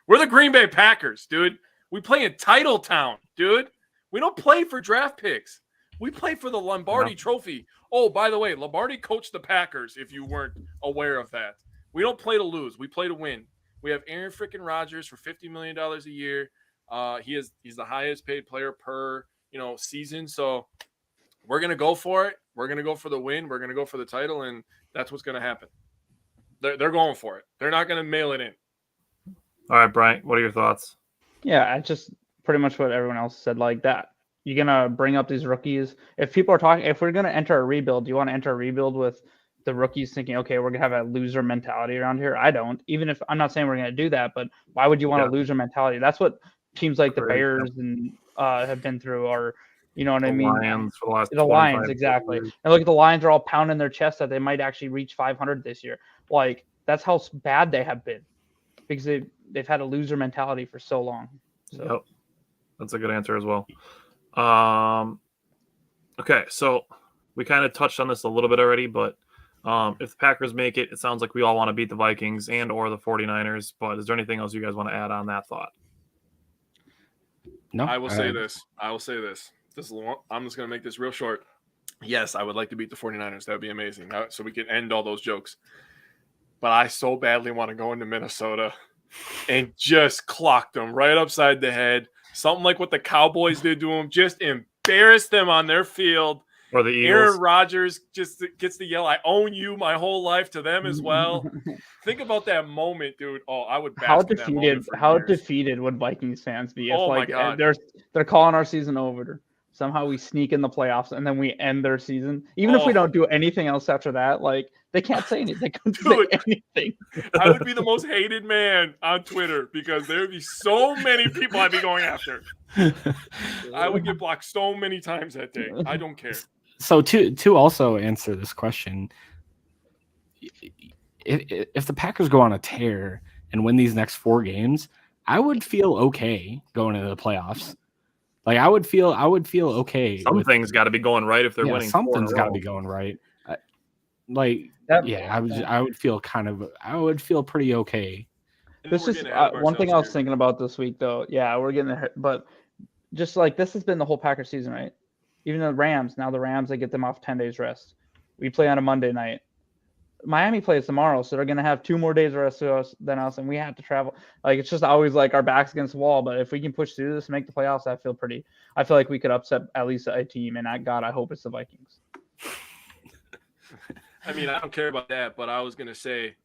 We're the Green Bay Packers, dude. We play in Title Town, dude. We don't play for draft picks. We play for the Lombardi Trophy. Oh, by the way, Lombardi coached the Packers, if you weren't aware of that. We don't play to lose. We play to win. We have Aaron freaking Rodgers for $50 million a year. He's the highest paid player per season. So we're gonna go for it. We're gonna go for the win. We're gonna go for the title, and that's what's gonna happen. They're going for it. They're not gonna mail it in. All right, Brian, what are your thoughts? Yeah, just pretty much what everyone else said. Like that, you're gonna bring up these rookies. If people are talking, if we're gonna enter a rebuild, do you want to enter a rebuild with the rookies thinking, okay, we're gonna have a loser mentality around here? I don't. Even if I'm not saying we're gonna do that, but why would you want a loser mentality? That's what teams like the Bears and have been through, or you know what I mean? Lions for the last the Lions, exactly. And look at the Lions are all pounding their chest that they might actually reach 500 this year. Like that's how bad they have been because they've had a loser mentality for so long. So. Yep. That's a good answer as well. Okay, so we kind of touched on this a little bit already, but if the Packers make it, it sounds like we all want to beat the Vikings and or the 49ers, but is there anything else you guys want to add on that thought? No. I will say this. I'm just going to make this real short. Yes, I would like to beat the 49ers. That would be amazing. So we could end all those jokes. but I so badly want to go into Minnesota and just clock them right upside the head. Something like what the Cowboys did to them, just embarrass them on their field. Or the Eagles. Aaron Rodgers just gets to yell, "I own you my whole life" to them as well. Think about that moment, dude. Oh, I would bask in that moment for years. Defeated would Vikings fans be if my God. they're calling our season over? Somehow we sneak in the playoffs and then we end their season. Even if we don't do anything else after that, like they can't say anything. They couldn't say anything. I would be the most hated man on Twitter because there would be so many people I'd be going after. I would get blocked so many times that day. I don't care. So to also answer this question, if the Packers go on a tear and win these next 4 games, I would feel okay going into the playoffs. Like I would feel okay. Something's got to be going right if they're winning. Something's got to be going right. I would feel pretty okay. This is one thing I was thinking about this week, though. Yeah, we're getting there, but just like this has been the whole Packers season, right? Even the Rams, they get them off 10 days rest. We play on a Monday night. Miami plays tomorrow, so they're going to have 2 more days rest than us, and we have to travel. Like, it's just always like our backs against the wall, but if we can push through this and make the playoffs, I feel like we could upset at least a team, and I hope it's the Vikings. I mean, I don't care about that, but I was going to say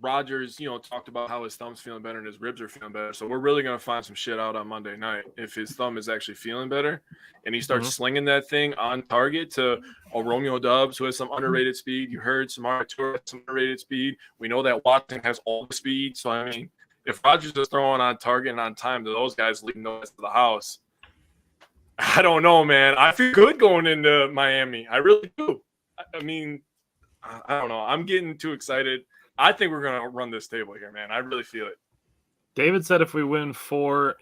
Rodgers, talked about how his thumb's feeling better and his ribs are feeling better. So we're really going to find some shit out on Monday night if his thumb is actually feeling better and he starts slinging that thing on target to Romeo Doubs, who has some underrated speed. You heard Samara Toure has some underrated speed. We know that Watson has all the speed. So, I mean, if Rodgers is throwing on target and on time to those guys leading those to the house, I don't know, man. I feel good going into Miami. I really do. I mean, I don't know. I'm getting too excited. I think we're going to run this table here, man. I really feel it. David said if we win 4,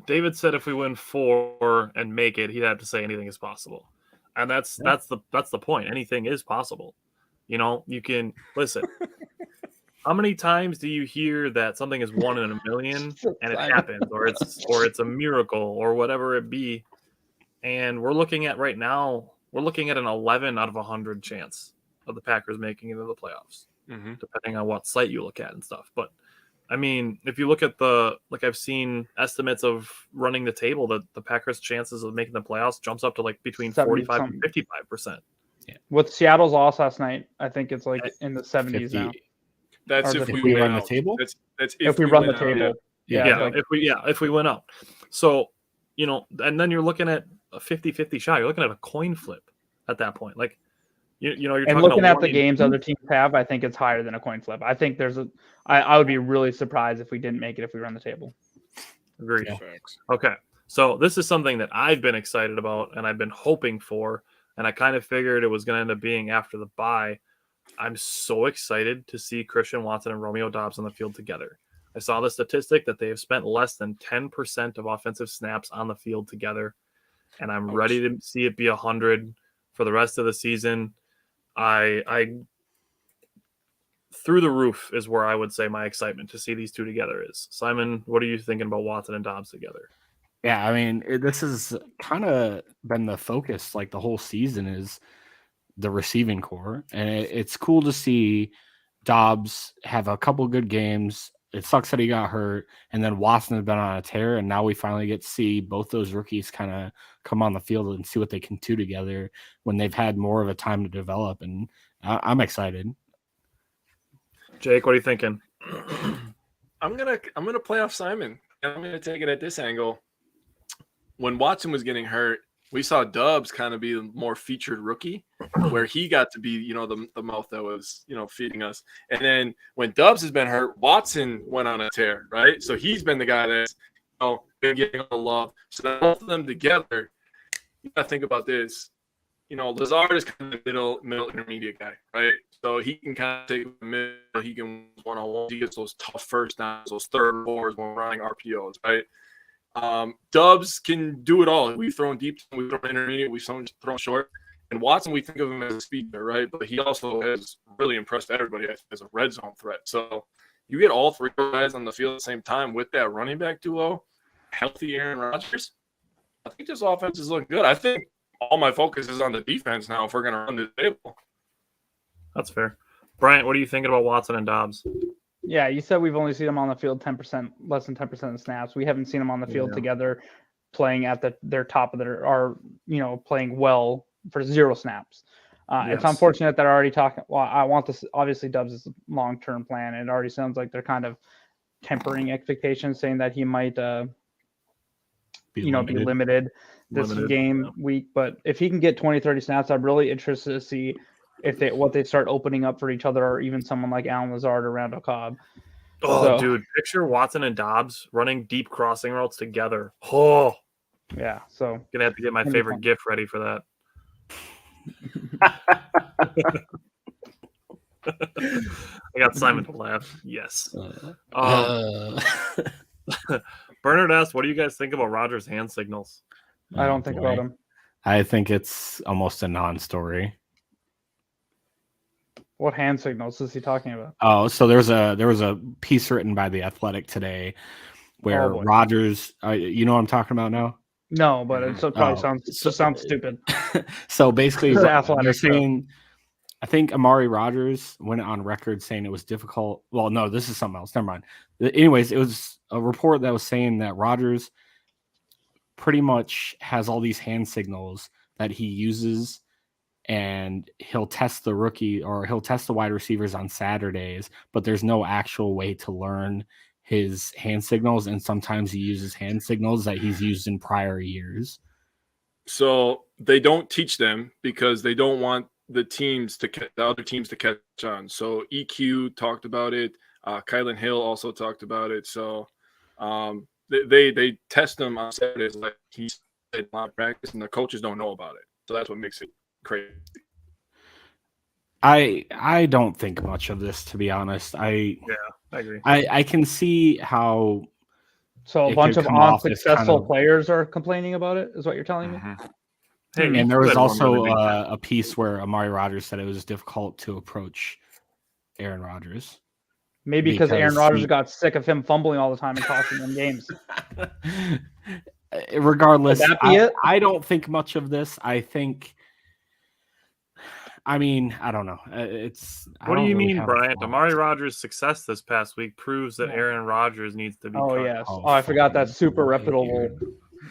David said if we win 4 and make it, he'd have to say anything is possible. And that's the point. Anything is possible. You can listen. How many times do you hear that something is 1 in a million and it happens, or it's a miracle or whatever it be? And we're looking at right now, an 11 out of 100 chance of the Packers making it into the playoffs. Depending on what site you look at and stuff. But I mean, if you look at I've seen estimates of running the table that the Packers' chances of making the playoffs jumps up to like between 45 and 55%. Yeah. With Seattle's loss last night, I think it's like in the 70s 50. Now. That's if we run the table. That's if we run the table. If we win out. So, and then you're looking at a 50-50 shot. You're looking at a coin flip at that point. Like, you're and looking at the games other teams have, I think it's higher than a coin flip. I think I would be really surprised if we didn't make it if we run the table. Agreed. Yeah. Okay. So this is something that I've been excited about and I've been hoping for, and I kind of figured it was going to end up being after the bye. I'm so excited to see Christian Watson and Romeo Doubs on the field together. I saw the statistic that they have spent less than 10% of offensive snaps on the field together, and I'm ready to see it be 100 for the rest of the season. I through the roof is where I would say my excitement to see these two together is. Simon, what are you thinking about Watson and Doubs together? Yeah, I mean, this has kind of been the focus like the whole season is the receiving core. And it's cool to see Doubs have a couple good games. It sucks that he got hurt. And then Watson has been on a tear. And now we finally get to see both those rookies kind of come on the field and see what they can do together when they've had more of a time to develop. And I'm excited. Jake, what are you thinking? I'm gonna play off Simon. I'm gonna take it at this angle. When Watson was getting hurt, we saw Doubs kind of be the more featured rookie, where he got to be, the mouth that was, feeding us. And then when Doubs has been hurt, Watson went on a tear, right? So he's been the guy that's, been getting all the love. So both of them together, you got to think about this. Lazard is kind of the middle intermediate guy, right? So he can kind of take the middle. He can one-on-one. He gets those tough first downs, those third fours when we're running RPOs, right? Doubs can do it all. We've thrown deep, we've thrown intermediate, we've thrown short. And Watson, we think of him as a speedster, right? But he also has really impressed everybody as a red zone threat. So you get all three guys on the field at the same time with that running back duo, healthy Aaron Rodgers. I think this offense is looking good. I think all my focus is on the defense now if we're going to run the table. That's fair. Bryant, what are you thinking about Watson and Dobbs? Yeah, you said we've only seen them on the field 10%, less than 10% of snaps. We haven't seen them on the field together, playing at their top of playing well for 0 snaps. It's Yes. unfortunate that they're already talking. Well, I want this. Obviously, Dobbs is a long-term plan. It already sounds like they're kind of tempering expectations, saying that he might, be limited this game week. But if he can get 20, 30 snaps, I'm really interested to see what they start opening up for each other, or even someone like Alan Lazard or Randall Cobb. Oh, dude, picture Watson and Dobbs running deep crossing routes together. Oh, yeah. So gonna have to get my favorite GIF ready for that. I got Simon to laugh. Yes. Bernard asked, "What do you guys think about Rodgers' hand signals?" I don't think about him. I think it's almost a non-story. What hand signals is he talking about? Oh, so there was a piece written by The Athletic today where Rodgers, you know what I'm talking about now? No, but it probably sounds stupid. So basically, It's they're Athletic, saying, I think Amari Rodgers went on record saying it was difficult. Well, no, this is something else. Never mind. Anyways, it was a report that was saying that Rodgers pretty much has all these hand signals that he uses, and he'll test the rookie or he'll test the wide receivers on Saturdays, but there's no actual way to learn his hand signals. And sometimes he uses hand signals that he's used in prior years. So they don't teach them because they don't want the other teams to catch on. So EQ talked about it. Kylan Hill also talked about it. So they test them on Saturdays like he's in a lot of practice, and the coaches don't know about it. So that's what makes it crazy. I don't think much of this, to be honest. I agree. I can see how. So a bunch of unsuccessful players are complaining about it, is what you're telling me? Hey, and there was also a piece where Amari Rodgers said it was difficult to approach Aaron Rodgers. Maybe because Aaron Rodgers got sick of him fumbling all the time and costing them games. Regardless, I don't think much of this. I don't know. What do you mean, Bryant? Amari Rodgers' success this past week proves that Aaron Rodgers needs to be cut. Yes. I forgot that super reputable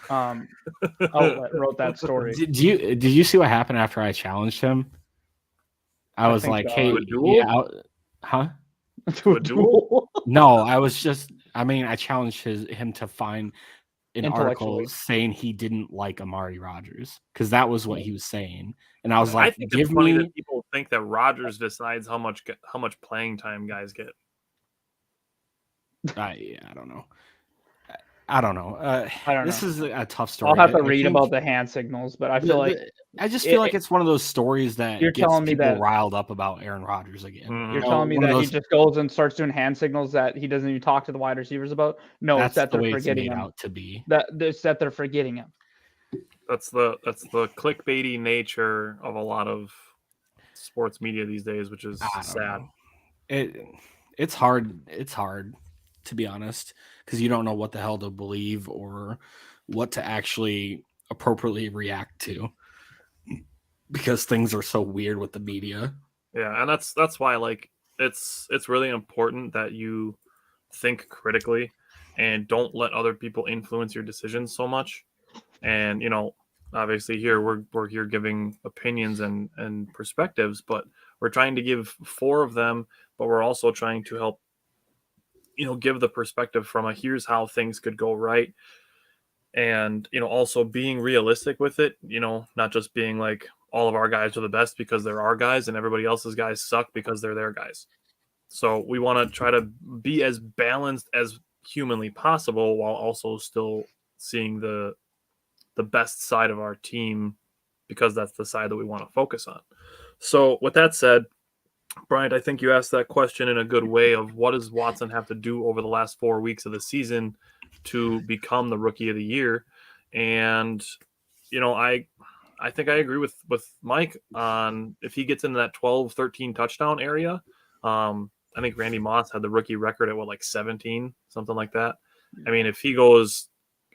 outlet wrote that story. Did you see what happened after I challenged him? I was like, "Hey, huh?" To a duel? No, I challenged him to find an article saying he didn't like Amari Rodgers, because that was what he was saying. And I was like, I think it's funny that people think that Rodgers decides how much playing time guys get. I don't know. I don't know. This is a tough story. I'll have to read about the hand signals, but I feel like it's one of those stories that you're telling me that riled up about Aaron Rodgers again. You're telling me that he just goes and starts doing hand signals that he doesn't even talk to the wide receivers about. No, that's it's that the they're way forgetting it's made him. out to be. It's that they're forgetting him. That's the clickbaity nature of a lot of sports media these days, which is sad. It's hard. It's hard, to be honest, because you don't know what the hell to believe or what to actually appropriately react to, because things are so weird with the media. Yeah, and that's why it's really important that you think critically and don't let other people influence your decisions so much. And obviously here we're here giving opinions and perspectives, but we're trying to give 4 of them, but we're also trying to help give the perspective from here's how things could go right. And, also being realistic with it, not just being like all of our guys are the best because they're our guys and everybody else's guys suck because they're their guys. So we want to try to be as balanced as humanly possible while also still seeing the best side of our team, because that's the side that we want to focus on. So with that said, Bryant, I think you asked that question in a good way of what does Watson have to do over the last 4 weeks of the season to become the rookie of the year. And, I think I agree with Mike on if he gets into that 12, 13 touchdown area. I think Randy Moss had the rookie record at 17, something like that. I mean, if he goes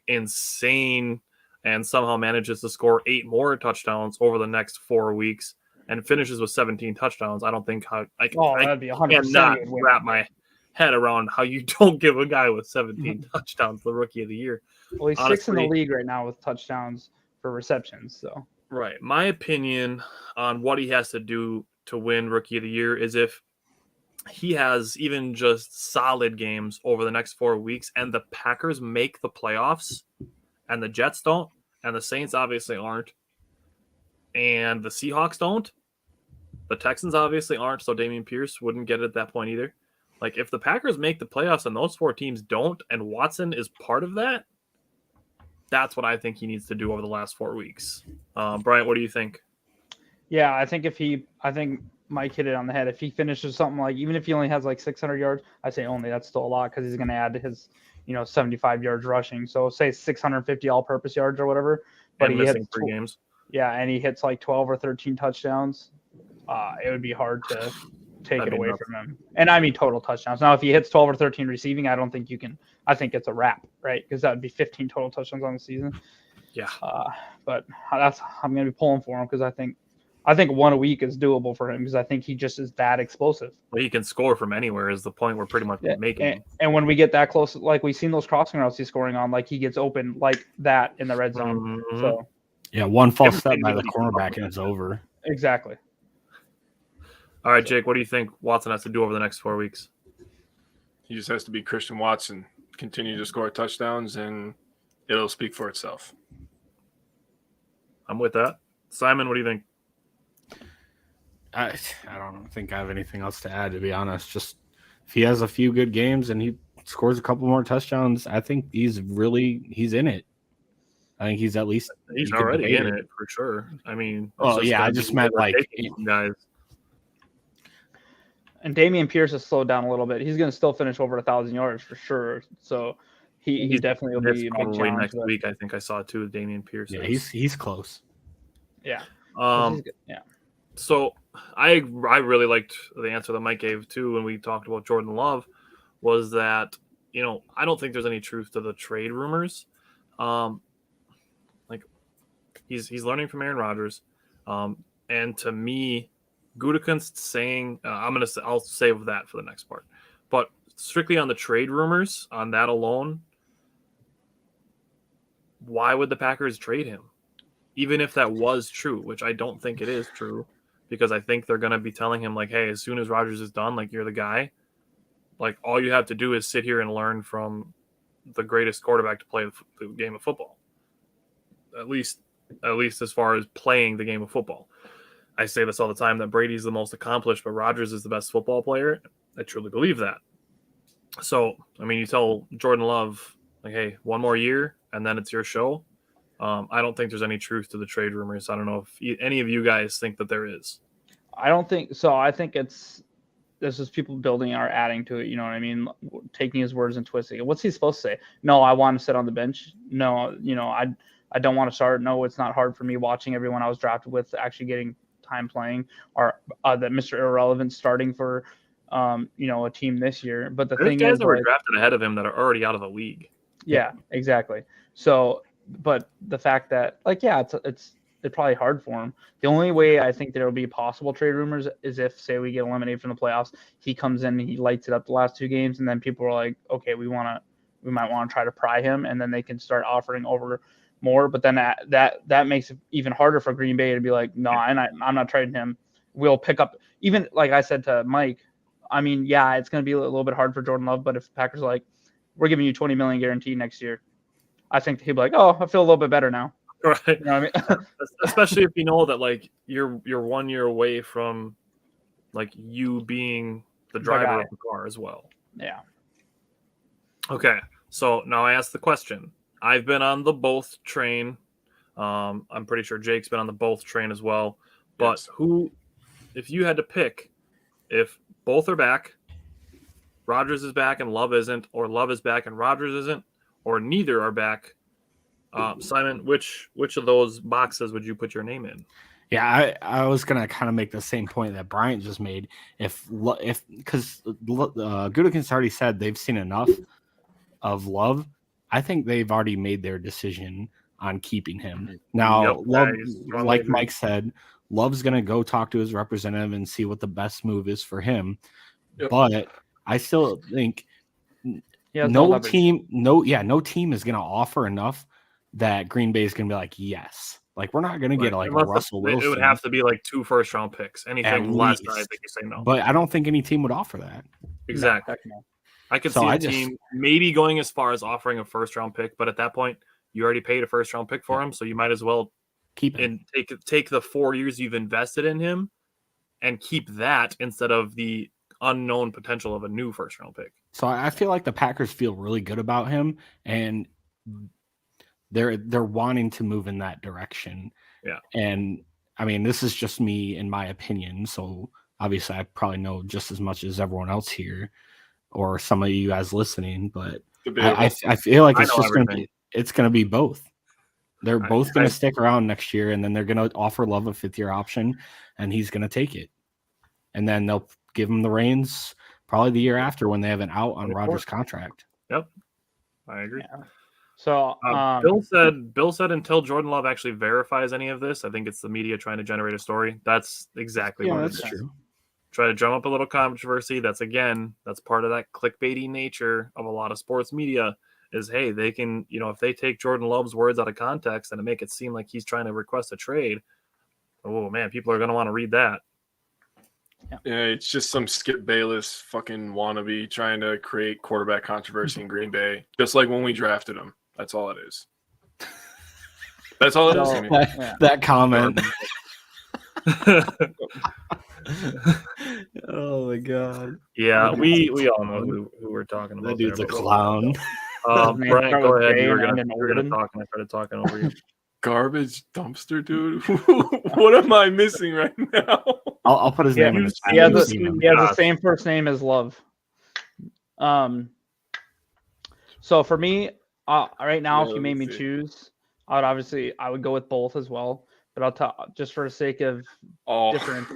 insane and somehow manages to score 8 more touchdowns over the next 4 weeks, and finishes with 17 touchdowns, I don't think how I that'd be 100%. cannot he would win. wrap my head around how you don't give a guy with 17 touchdowns the rookie of the year. Well, he's sixth in the league right now with touchdowns for receptions. So right, my opinion on what he has to do to win rookie of the year is if he has even just solid games over the next 4 weeks, and the Packers make the playoffs, and the Jets don't, and the Saints obviously aren't, and the Seahawks don't. The Texans obviously aren't, so Dameon Pierce wouldn't get it at that point either. Like, if the Packers make the playoffs and those 4 teams don't, and Watson is part of that, that's what I think he needs to do over the last 4 weeks. Bryant, what do you think? yeah, I think Mike hit it on the head. If he finishes something like, even if he only has like 600 yards, I say only, that's still a lot because he's going to add to his, 75 yards rushing. So say 650 all-purpose yards or whatever. But and he missing hits 3 games. Yeah, and he hits like 12 or 13 touchdowns. It would be hard to take it away from him. And I mean total touchdowns. Now, if he hits 12 or 13 receiving, I don't think you can. I think it's a wrap, right? Because that would be 15 total touchdowns on the season. Yeah. But I'm going to be pulling for him because I think 1 a week is doable for him because I think he just is that explosive. Well, he can score from anywhere is the point we're pretty much making. And when we get that close, like we've seen those crossing routes he's scoring on, like he gets open like that in the red zone. Mm-hmm. So yeah, one false step by the cornerback and it's over. Exactly. All right, Jake, what do you think Watson has to do over the next 4 weeks? He just has to be Christian Watson, continue to score touchdowns, and it'll speak for itself. I'm with that. Simon, what do you think? I don't think I have anything else to add, to be honest. Just if he has a few good games and he scores a couple more touchdowns, I think he's in it. I think he's at least he's already in it for sure. I mean, I just meant like guys. And Dameon Pierce has slowed down a little bit. He's going to still finish over 1,000 yards for sure. So he definitely will be a big challenge next week. I think I saw too. Dameon Pierce. Yeah, he's close. Yeah. Yeah. So I really liked the answer that Mike gave too when we talked about Jordan Love. Was that I don't think there's any truth to the trade rumors. Like he's learning from Aaron Rodgers, and to me, Gutekunst saying I'll save that for the next part, but strictly on the trade rumors, on that alone, why would the Packers trade him? Even if that was true, which I don't think it is true, because I think they're going to be telling him like, hey, as soon as Rodgers is done, like you're the guy, like all you have to do is sit here and learn from the greatest quarterback to play the game of football. At least as far as playing the game of football. I say this all the time that Brady's the most accomplished, but Rodgers is the best football player. I truly believe that. So, I mean, you tell Jordan Love, like, hey, 1 more year, and then it's your show. I don't think there's any truth to the trade rumors. I don't know if any of you guys think that there is. I don't think so. I think this is people building or adding to it. You know what I mean? Taking his words and twisting it. What's he supposed to say? No, I want to sit on the bench. No, I don't want to start. No, it's not hard for me watching everyone I was drafted with actually getting time playing, or that Mr. Irrelevant starting for a team this year. But there's guys that were drafted ahead of him that are already out of the league. Yeah, exactly. So, but the fact that it's probably hard for him. The only way I think there will be possible trade rumors is if, say, we get eliminated from the playoffs, he comes in and he lights it up the last 2 games, and then people are like, okay, we might want to try to pry him, and then they can start offering over more. But then that makes it even harder for Green Bay to be like, no, I'm not trading him. We'll pick up, even like I said to Mike, I mean, yeah, it's going to be a little bit hard for Jordan Love, but if the Packers are like, we're giving you $20 million guarantee next year, I think he'd be like, oh, I feel a little bit better now. Right. You know what I mean? Especially if you know that like you're 1 year away from like you being the driver of the car as well. Yeah. Okay. So now I ask the question. I've been on the both train. I'm pretty sure Jake's been on the both train as well. But yes. If you had to pick, if both are back, Rodgers is back and Love isn't, or Love is back and Rodgers isn't, or neither are back, Simon, which of those boxes would you put your name in? Yeah, I was gonna kind of make the same point that Bryant just made. Because Gutekunst already said they've seen enough of Love. I think they've already made their decision on keeping him. Now, Love, like Mike said, Love's going to go talk to his representative and see what the best move is for him. Yep. But I still think no team is going to offer enough that Green Bay is going to be like, yes. Like, we're not going to get like a Russell Wilson. It would have to be like 2 first-round picks. Anything less than I think you say no. But I don't think any team would offer that. Exactly. No. I could see a team maybe going as far as offering a first-round pick, but at that point, you already paid a first-round pick for him, so you might as well keep him and take the 4 years you've invested in him and keep that instead of the unknown potential of a new first-round pick. So I feel like the Packers feel really good about him, and they're wanting to move in that direction. Yeah. And I mean, this is just me in my opinion. So obviously I probably know just as much as everyone else here or some of you guys listening, but I feel like it's going to be both. They're both going to stick around next year, and then they're going to offer Love a 5th-year option, and he's going to take it. And then they'll give him the reins probably the year after when they have an out on Rodgers' contract. Yep. I agree. Yeah. So Bill said until Jordan Love actually verifies any of this, I think it's the media trying to generate a story. That's exactly what it is. True. Try to drum up a little controversy. That's part of that clickbaity nature of a lot of sports media is, hey, they can, if they take Jordan Love's words out of context and make it seem like he's trying to request a trade, oh man, people are going to want to read that. Yeah, it's just some Skip Bayless fucking wannabe trying to create quarterback controversy in Green Bay, just like when we drafted him. That's all it is. That's all it is. I mean. That comment. Oh my god. Yeah, we all know who we're talking about. That dude's a clown. Brian, go ahead. You were gonna talk, and I started talking over you. Garbage dumpster, dude. What am I missing right now? I'll put his name in the chat. He has the same first name as Love. So for me, right now, if you made me choose, I would go with both as well. But I'll tell, just for the sake of different,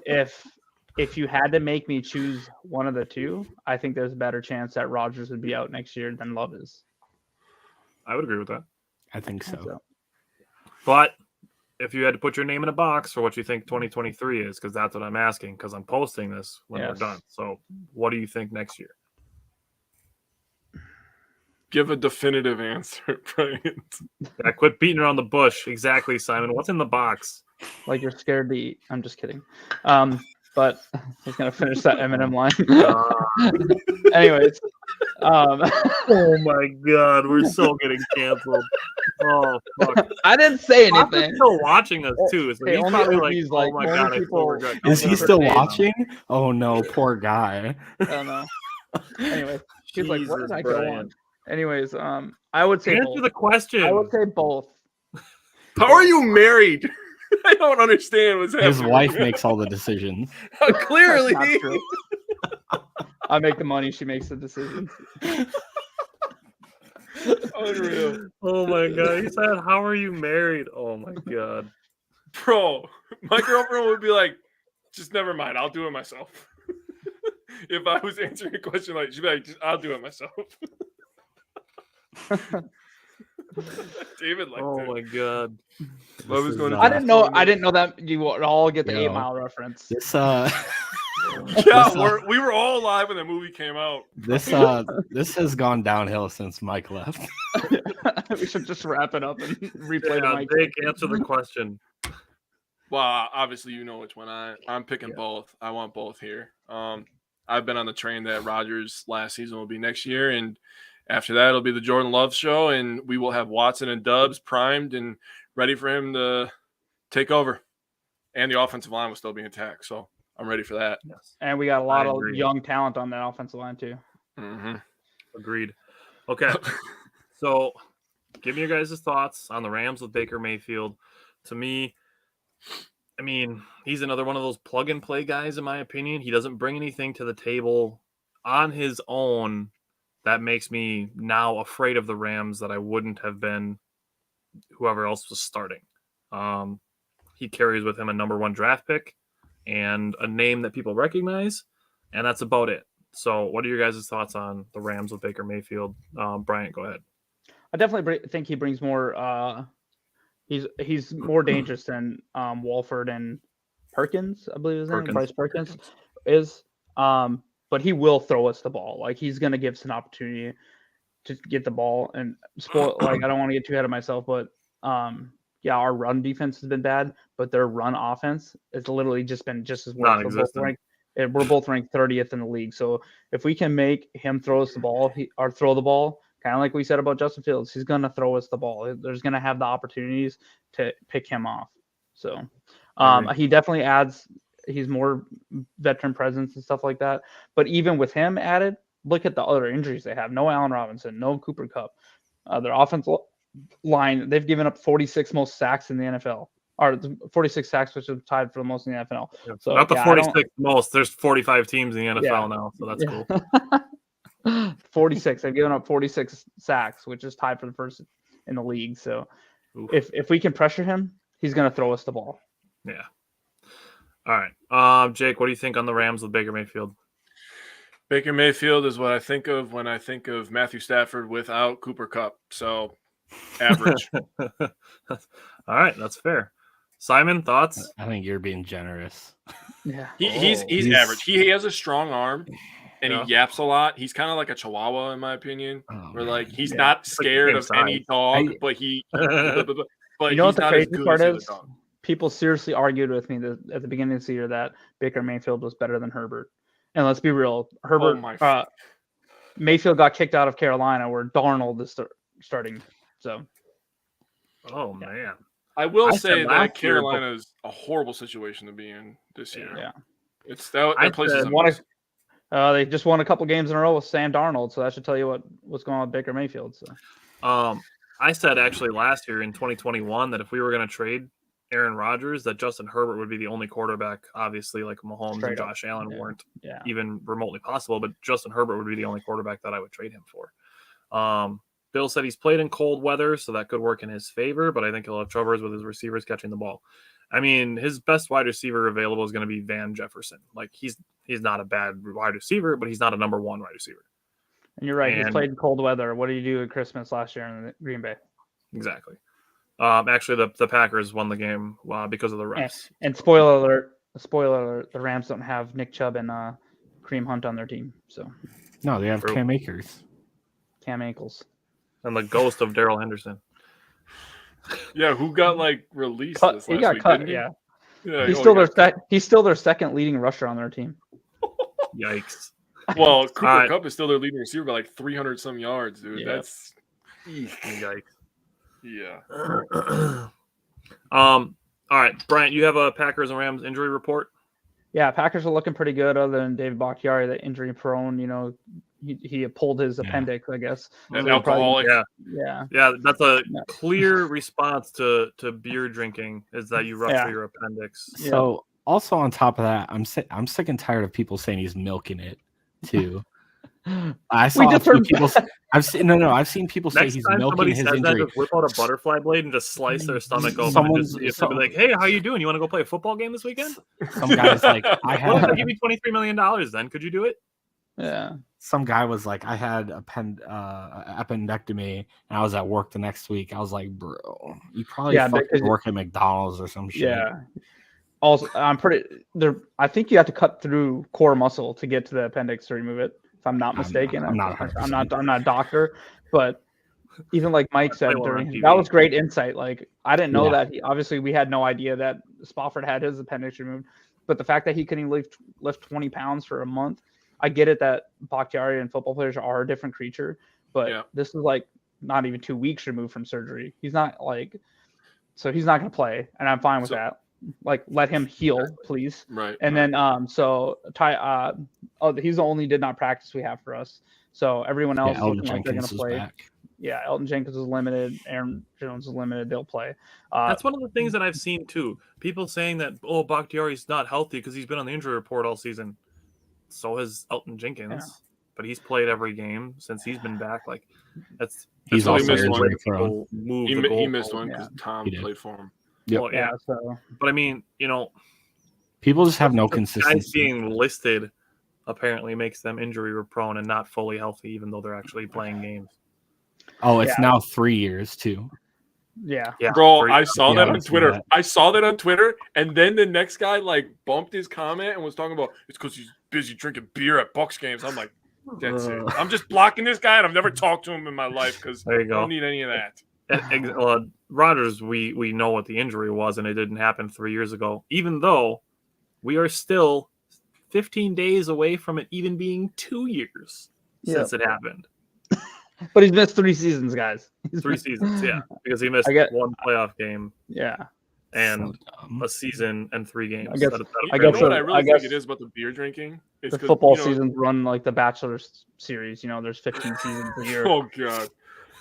if you had to make me choose one of the two, I think there's a better chance that Rodgers would be out next year than Love is. I would agree with that. I think so. But if you had to put your name in a box for what you think 2023 is, because that's what I'm asking, because I'm posting this when we're done. So what do you think next year? Give a definitive answer, Brian. Yeah, quit beating around the bush. Exactly, Simon. What's in the box? Like you're scared to eat. I'm just kidding. But I was going to finish that Eminem line. Anyways. Oh, my God. We're so getting canceled. Oh, fuck. I didn't say anything. He's still watching us, too. So he's probably like, oh, my God, Is he still watching? Oh, no. Poor guy. I don't know. Anyways. He's like, what did I go on? Anyways, I would say answer the question. I would say both. How are you married? I don't understand what's happening. His wife makes all the decisions. Clearly. I make the money, she makes the decisions. Unreal. Oh my God. He said, how are you married? Oh my God. Bro, my girlfriend would be like, just never mind. I'll do it myself. If I was answering a question like, she'd be like, I'll do it myself. David liked it. My God. I didn't know that you would all get the 8 Mile reference. This we were all alive when the movie came out. This has gone downhill since Mike left. We should just wrap it up and replay the Mike. Jake, answer the question. Well, obviously you know which one I'm picking both. I want both here. I've been on the train that Rodgers' last season will be next year, and after that it'll be the Jordan Love show, and we will have Watson and Dubs primed and ready for him to take over. And the offensive line will still be intact, so I'm ready for that. Yes. And we got a lot of young talent on that offensive line too. Mm-hmm. Agreed. Okay. So give me your guys' thoughts on the Rams with Baker Mayfield. To me, I mean, he's another one of those plug and play guys, in my opinion. He doesn't bring anything to the table on his own that makes me now afraid of the Rams that I wouldn't have been whoever else was starting. He carries with him a number 1 draft pick and a name that people recognize, and that's about it. So what are your guys' thoughts on the Rams with Baker Mayfield? Bryant, go ahead. I definitely think he brings more He's more dangerous than Walford and Perkins, I believe his name, Perkins. Bryce Perkins is. But he will throw us the ball. Like he's gonna give us an opportunity to get the ball and spoil. Like I don't want to get too ahead of myself, but yeah, our run defense has been bad, but their run offense has literally just been just as worse. Non-existent. We're both ranked 30th in the league. So if we can make him throw us the ball, or throw the ball, kind of like we said about Justin Fields, he's gonna throw us the ball. There's gonna have the opportunities to pick him off. So he definitely adds. He's more veteran presence and stuff like that. But even with him added, look at the other injuries they have. No Allen Robinson, no Cooper Kupp. Their offensive line, they've given up 46 most sacks in the NFL. Or 46 sacks, which is tied for the most in the NFL. So not the 46 most. There's 45 teams in the NFL now, so that's cool. 46. They've given up 46 sacks, which is tied for the first in the league. So if we can pressure him, he's going to throw us the ball. Yeah. All right. Jake, what do you think on the Rams with Baker Mayfield? Baker Mayfield is what I think of when I think of Matthew Stafford without Cooper Kupp. So average. All right, that's fair. Simon, thoughts? I think you're being generous. Yeah. He's average. He has a strong arm and he yaps a lot. He's kind of like a chihuahua in my opinion. Where like he's not scared of any dog, but he but you know what he's the not as crazy good part as is? the dog. People seriously argued with me at the beginning of the year that Baker Mayfield was better than Herbert. And let's be real, Herbert, Mayfield got kicked out of Carolina, where Darnold is starting. So, man, I will say that Carolina's a horrible situation to be in this year. Yeah, it's that place is they just won a couple games in a row with Sam Darnold, so that should tell you what's going on with Baker Mayfield. So, I said actually last year in 2021 that if we were going to trade Aaron Rodgers, that Justin Herbert would be the only quarterback. Obviously, like Mahomes and Josh Allen weren't even remotely possible, but Justin Herbert would be the only quarterback that I would trade him for. Bill said he's played in cold weather, so that could work in his favor, but I think he'll have troubles with his receivers catching the ball. I mean, his best wide receiver available is going to be Van Jefferson. Like he's not a bad wide receiver, but he's not a number one wide receiver. And you're right. He's played in cold weather. What did you do at Christmas last year in Green Bay? Exactly. Actually, the Packers won the game because of the refs. And spoiler alert, the Rams don't have Nick Chubb and Kareem Hunt on their team. So no, they have Cam Akers. Cam Ankles. And the ghost of Darrell Henderson. Yeah, who got released this last he got week, cut, didn't he? Yeah, he's still their second leading rusher on their team. Yikes. Well, Cooper Kupp is still their leading receiver by 300 some yards, dude. Yeah. That's yikes. Yeah. All right, Bryant, you have a Packers and Rams injury report? Yeah, Packers are looking pretty good other than David Bakhtiari, the injury prone, he pulled his appendix, I guess. And alcoholic. Yeah. That's a clear response to beer drinking is that you rupture your appendix. So also on top of that, I'm sick and tired of people saying he's milking it too. I've seen people say he's milking his injury. Just whip out a butterfly blade and just slice their stomach open. Be like, "Hey, how you doing? You want to go play a football game this weekend?" Some guy's like, I'll give you $23 million. Then could you do it? Yeah. Some guy was like, I had appendectomy and I was at work the next week. I was like, bro, you probably fucking work at McDonald's or some shit. Yeah. Also, I think you have to cut through core muscle to get to the appendix to remove it. If I'm not mistaken, I'm not a doctor, but even like Mike said, that was great insight. Like I didn't know that. Obviously, we had no idea that Spofford had his appendix removed, but the fact that he couldn't lift 20 pounds for a month, I get it that Bakhtiari and football players are a different creature, but this is like not even 2 weeks removed from surgery. He's not so he's not going to play, and I'm fine with that. Like, let him heal, please. Right. And then, he's the only did not practice we have for us. So everyone else is looking like they're going to play. Back. Yeah, Elton Jenkins is limited. Aaron Jones is limited. They'll play. That's one of the things that I've seen too. People saying that, Bakhtiari's not healthy because he's been on the injury report all season. So has Elton Jenkins, but he's played every game since he's been back. Like he's also injury prone. He missed one because Tom played for him. Yep. Well, but I mean, people just have no consistency. Guys being listed apparently makes them injury prone and not fully healthy, even though they're actually playing games. Oh, it's now 3 years too. Yeah. Yeah, Bro, for- I saw Yeah, that I on see Twitter. that. I saw that on Twitter, and then the next guy like bumped his comment and was talking about it's because he's busy drinking beer at Bucks games. I'm like, that's it. I'm just blocking this guy, and I've never talked to him in my life because There you I go. don't need any of that. Rodgers, we know what the injury was, and it didn't happen 3 years ago. Even though we are still 15 days away from it even being 2 years since it happened. But he's missed 3 seasons, guys. 3 seasons, yeah, because he missed I get- one playoff game Yeah. and So dumb. a season and 3 games. I guess- That'll I You guess know what the- I really I think guess it is about the beer drinking? It's The 'cause, football you know, seasons run like the Bachelor series. You know, there's 15 seasons a year. Oh god.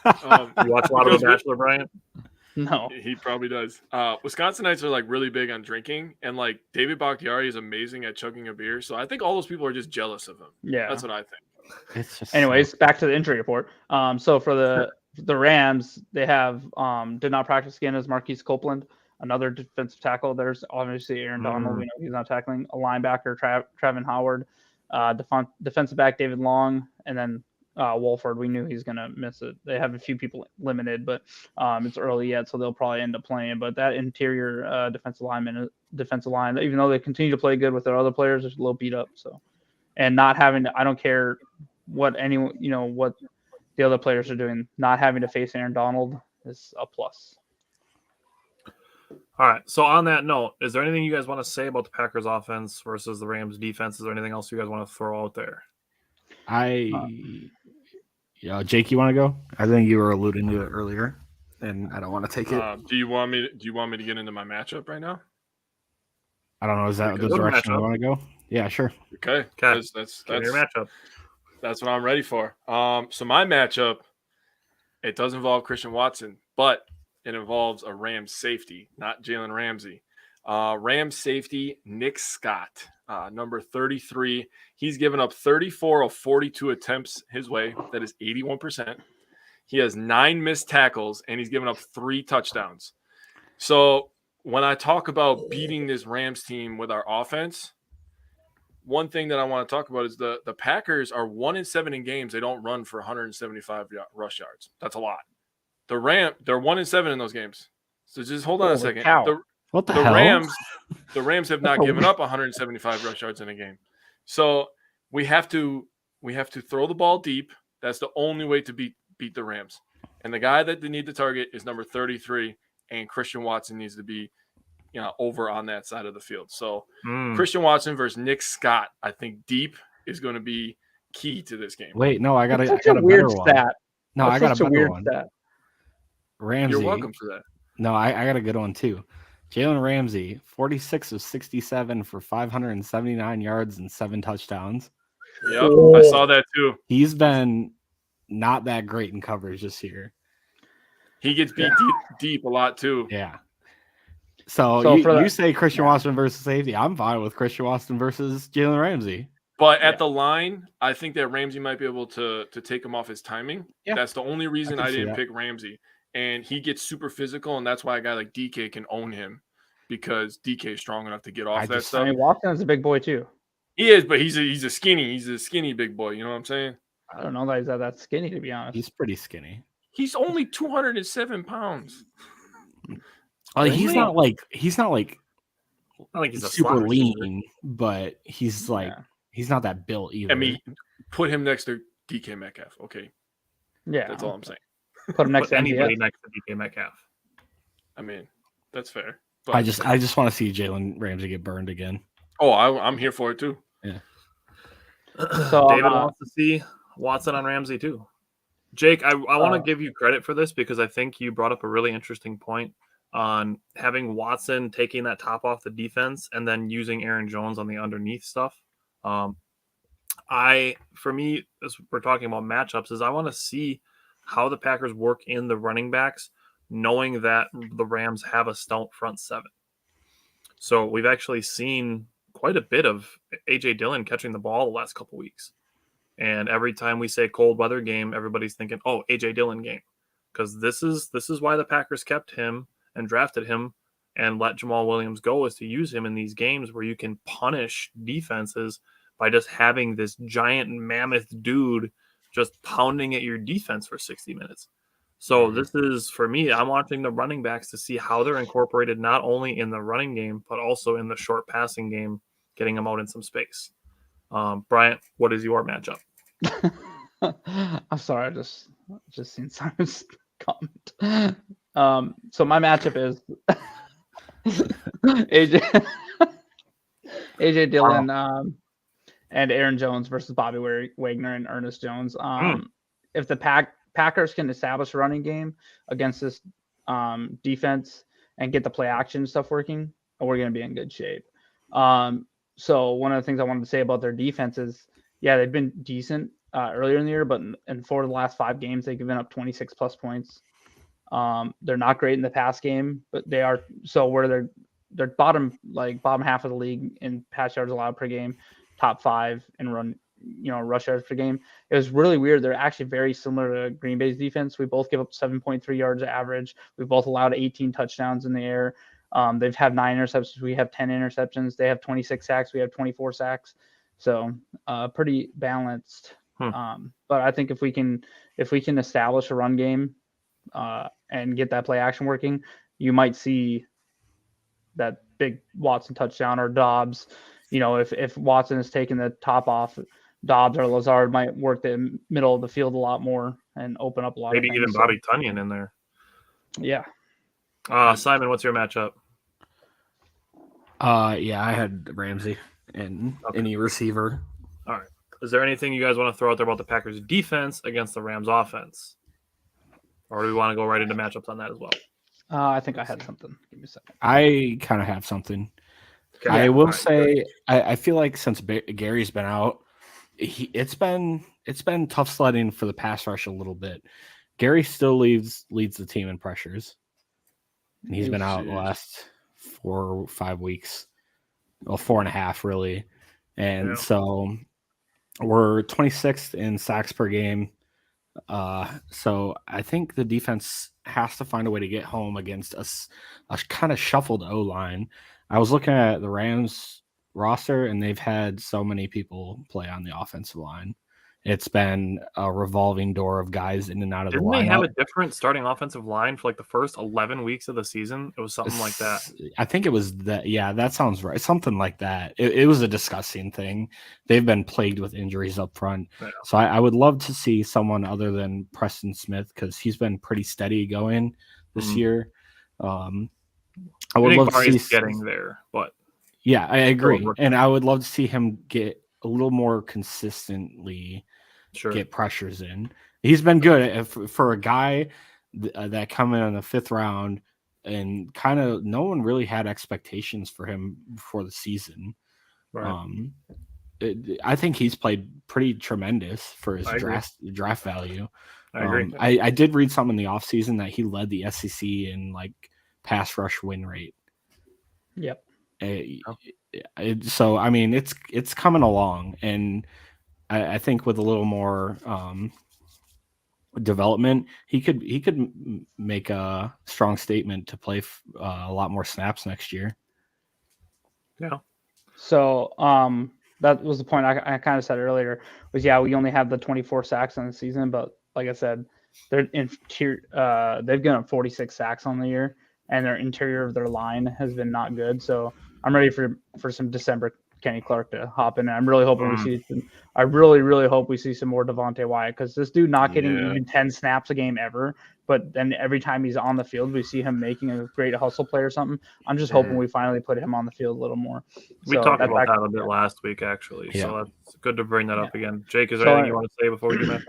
You watch a lot of Because The Bachelor, Brian? No. he probably does. Wisconsinites are like really big on drinking, and like David Bakhtiari is amazing at chugging a beer. So I think all those people are just jealous of him. Yeah. That's what I think. It's just Anyways, back to the injury report. So for the Rams, they have did not practice again as Marquise Copeland, another defensive tackle. There's obviously Aaron Donald. We know he's not tackling. A linebacker, Travin Howard, defensive back David Long, and then Wolford. We knew he's gonna miss it. They have a few people limited, but it's early yet, so they'll probably end up playing. But that interior defensive line, even though they continue to play good with their other players, is a little beat up. So, and not having to, I don't care what anyone, what the other players are doing, not having to face Aaron Donald is a plus. All right. So on that note, is there anything you guys want to say about the Packers offense versus the Rams defense? Is there anything else you guys want to throw out there? Jake, you want to go? I think you were alluding to it earlier, and I don't want to take it. Do you want me to get into my matchup right now? I don't know. Is that the Good direction matchup. you want to go? Yeah, sure. Okay. Okay. That's Give me your matchup. That's what I'm ready for. So my matchup, it does involve Christian Watson, but it involves a Rams safety, not Jalen Ramsey. Rams safety, Nick Scott, number 33. He's given up 34 of 42 attempts his way. That is 81%. He has 9 missed tackles, and he's given up 3 touchdowns. So when I talk about beating this Rams team with our offense, one thing that I want to talk about is the Packers are 1-7 in games. They don't run for 175 rush yards. That's a lot. They're 1-7 in those games. So just hold on a second. What the The hell? Rams have not given up 175 rush yards in a game. So we have to throw the ball deep. That's the only way to beat the Rams. And the guy that they need to target is number 33, and Christian Watson needs to be over on that side of the field. So Christian Watson versus Nick Scott, I think deep is going to be key to this game. Wait, no, I got That's a weird better one. stat. No, That's I got a such better weird one. stat. Ramsey. You're welcome for that. No, I got a good one too. Jalen Ramsey, 46 of 67 for 579 yards and 7 touchdowns. Yep, I saw that too. He's been not that great in coverage this year. He gets beat deep a lot too. Yeah. So you say Christian Watson versus safety. I'm fine with Christian Watson versus Jalen Ramsey. But at the line, I think that Ramsey might be able to take him off his timing. Yeah. That's the only reason I see didn't that. pick Ramsey. And he gets super physical, and that's why a guy like DK can own him, because DK is strong enough to get off that stuff. I mean, Watson's a big boy too. He is, but he's a skinny big boy. You know what I'm saying? I don't know that he's that skinny, to be honest. He's pretty skinny. He's only 207 pounds. He's not like Not like he's a super slot receiver. lean, but he's like he's not that built either. I mean, put him next to DK Metcalf. Okay, Yeah, that's all I'm saying. Put him next Put to anybody MVS. next to DK Metcalf. I mean, that's fair. But, I just want to see Jalen Ramsey get burned again. I'm here for it too. So, David wants to see Watson on Ramsey too. Jake, I want to give you credit for this because I think you brought up a really interesting point on having Watson taking that top off the defense and then using Aaron Jones on the underneath stuff. For me, as we're talking about matchups, is I want to see how the Packers work in the running backs, knowing that the Rams have a stout front seven. So we've actually seen quite a bit of A.J. Dillon catching the ball the last couple weeks. And every time we say cold weather game, everybody's thinking, oh, A.J. Dillon game. Because this is why the Packers kept him and drafted him and let Jamal Williams go, is to use him in these games where you can punish defenses by just having this giant mammoth dude just pounding at your defense for 60 minutes. So this is, for me, I'm watching the running backs to see how they're incorporated not only in the running game, but also in the short passing game, getting them out in some space. Bryant, what is your matchup? I'm sorry, I just seen Simon's comment. So my matchup is AJ Dillon and Aaron Jones versus Bobby Wagner and Ernest Jones. If the Packers can establish a running game against this defense and get the play action stuff working, we're going to be in good shape. So one of the things I wanted to say about their defense is, yeah, they've been decent earlier in the year, but in 4 of the last 5 games, they've given up 26 plus points. They're not great in the pass game, but they are where they're bottom half of the league in pass yards allowed per game, top 5 in rush yards per game. It was really weird. They're actually very similar to Green Bay's defense. We both give up 7.3 yards average. We both allowed 18 touchdowns in the air. They've had 9 interceptions. We have 10 interceptions. They have 26 sacks. We have 24 sacks. So pretty balanced. But I think if we can establish a run game and get that play action working, you might see that big Watson touchdown or Dobbs. If Watson is taking the top off, Dobbs or Lazard might work the middle of the field a lot more and open up a lot. Maybe of even Bobby Tunyon in there. Yeah. Simon, what's your matchup? Yeah, I had Ramsey and any receiver. All right. Is there anything you guys want to throw out there about the Packers' defense against the Rams' offense? Or do we want to go right into matchups on that as well? I think I had something. Give me a second. I kind of have something. Okay. I will say I feel like since Gary's been out, it's been tough sledding for the pass rush a little bit. Gary still leads the team in pressures. And he's been out the last 4 or 5 weeks. Well, 4.5 really. And so we're 26th in sacks per game. So I think the defense has to find a way to get home against a kind of shuffled O-line. I was looking at the Rams roster, and they've had so many people play on the offensive line. It's been a revolving door of guys in and out of the lineup. Didn't they have a different starting offensive line for like the first 11 weeks of the season? It was something like that. I think it was that. Yeah, that sounds right. Something like that. It was a disgusting thing. They've been plagued with injuries up front. Yeah. So I would love to see someone other than Preston Smith, because he's been pretty steady going this year. I would love to see getting there, but yeah, I agree. And I would love to see him get a little more consistently get pressures in. He's been good for a guy that come in the 5th round, and kind of no one really had expectations for him before the season. Right. I think he's played pretty tremendous for his draft value. I agree. I did read something in the offseason that he led the SEC in like pass rush win rate. Yep. So I mean, it's coming along, and I think with a little more development, he could make a strong statement to play a lot more snaps next year. Yeah. So that was the point I kind of said earlier. Was we only have the 24 sacks on the season, but like I said, they've given up 46 sacks on the year, and their interior of their line has been not good. So I'm ready for some December Kenny Clark to hop in. And I'm really hoping I really hope we see some more Devontae Wyatt, because this dude not getting even 10 snaps a game ever, but then every time he's on the field, we see him making a great hustle play or something. I'm just hoping we finally put him on the field a little more. We talked about that a bit last week, actually. Yeah. So that's good to bring that up again. Jake, is there anything you want to say before we do that?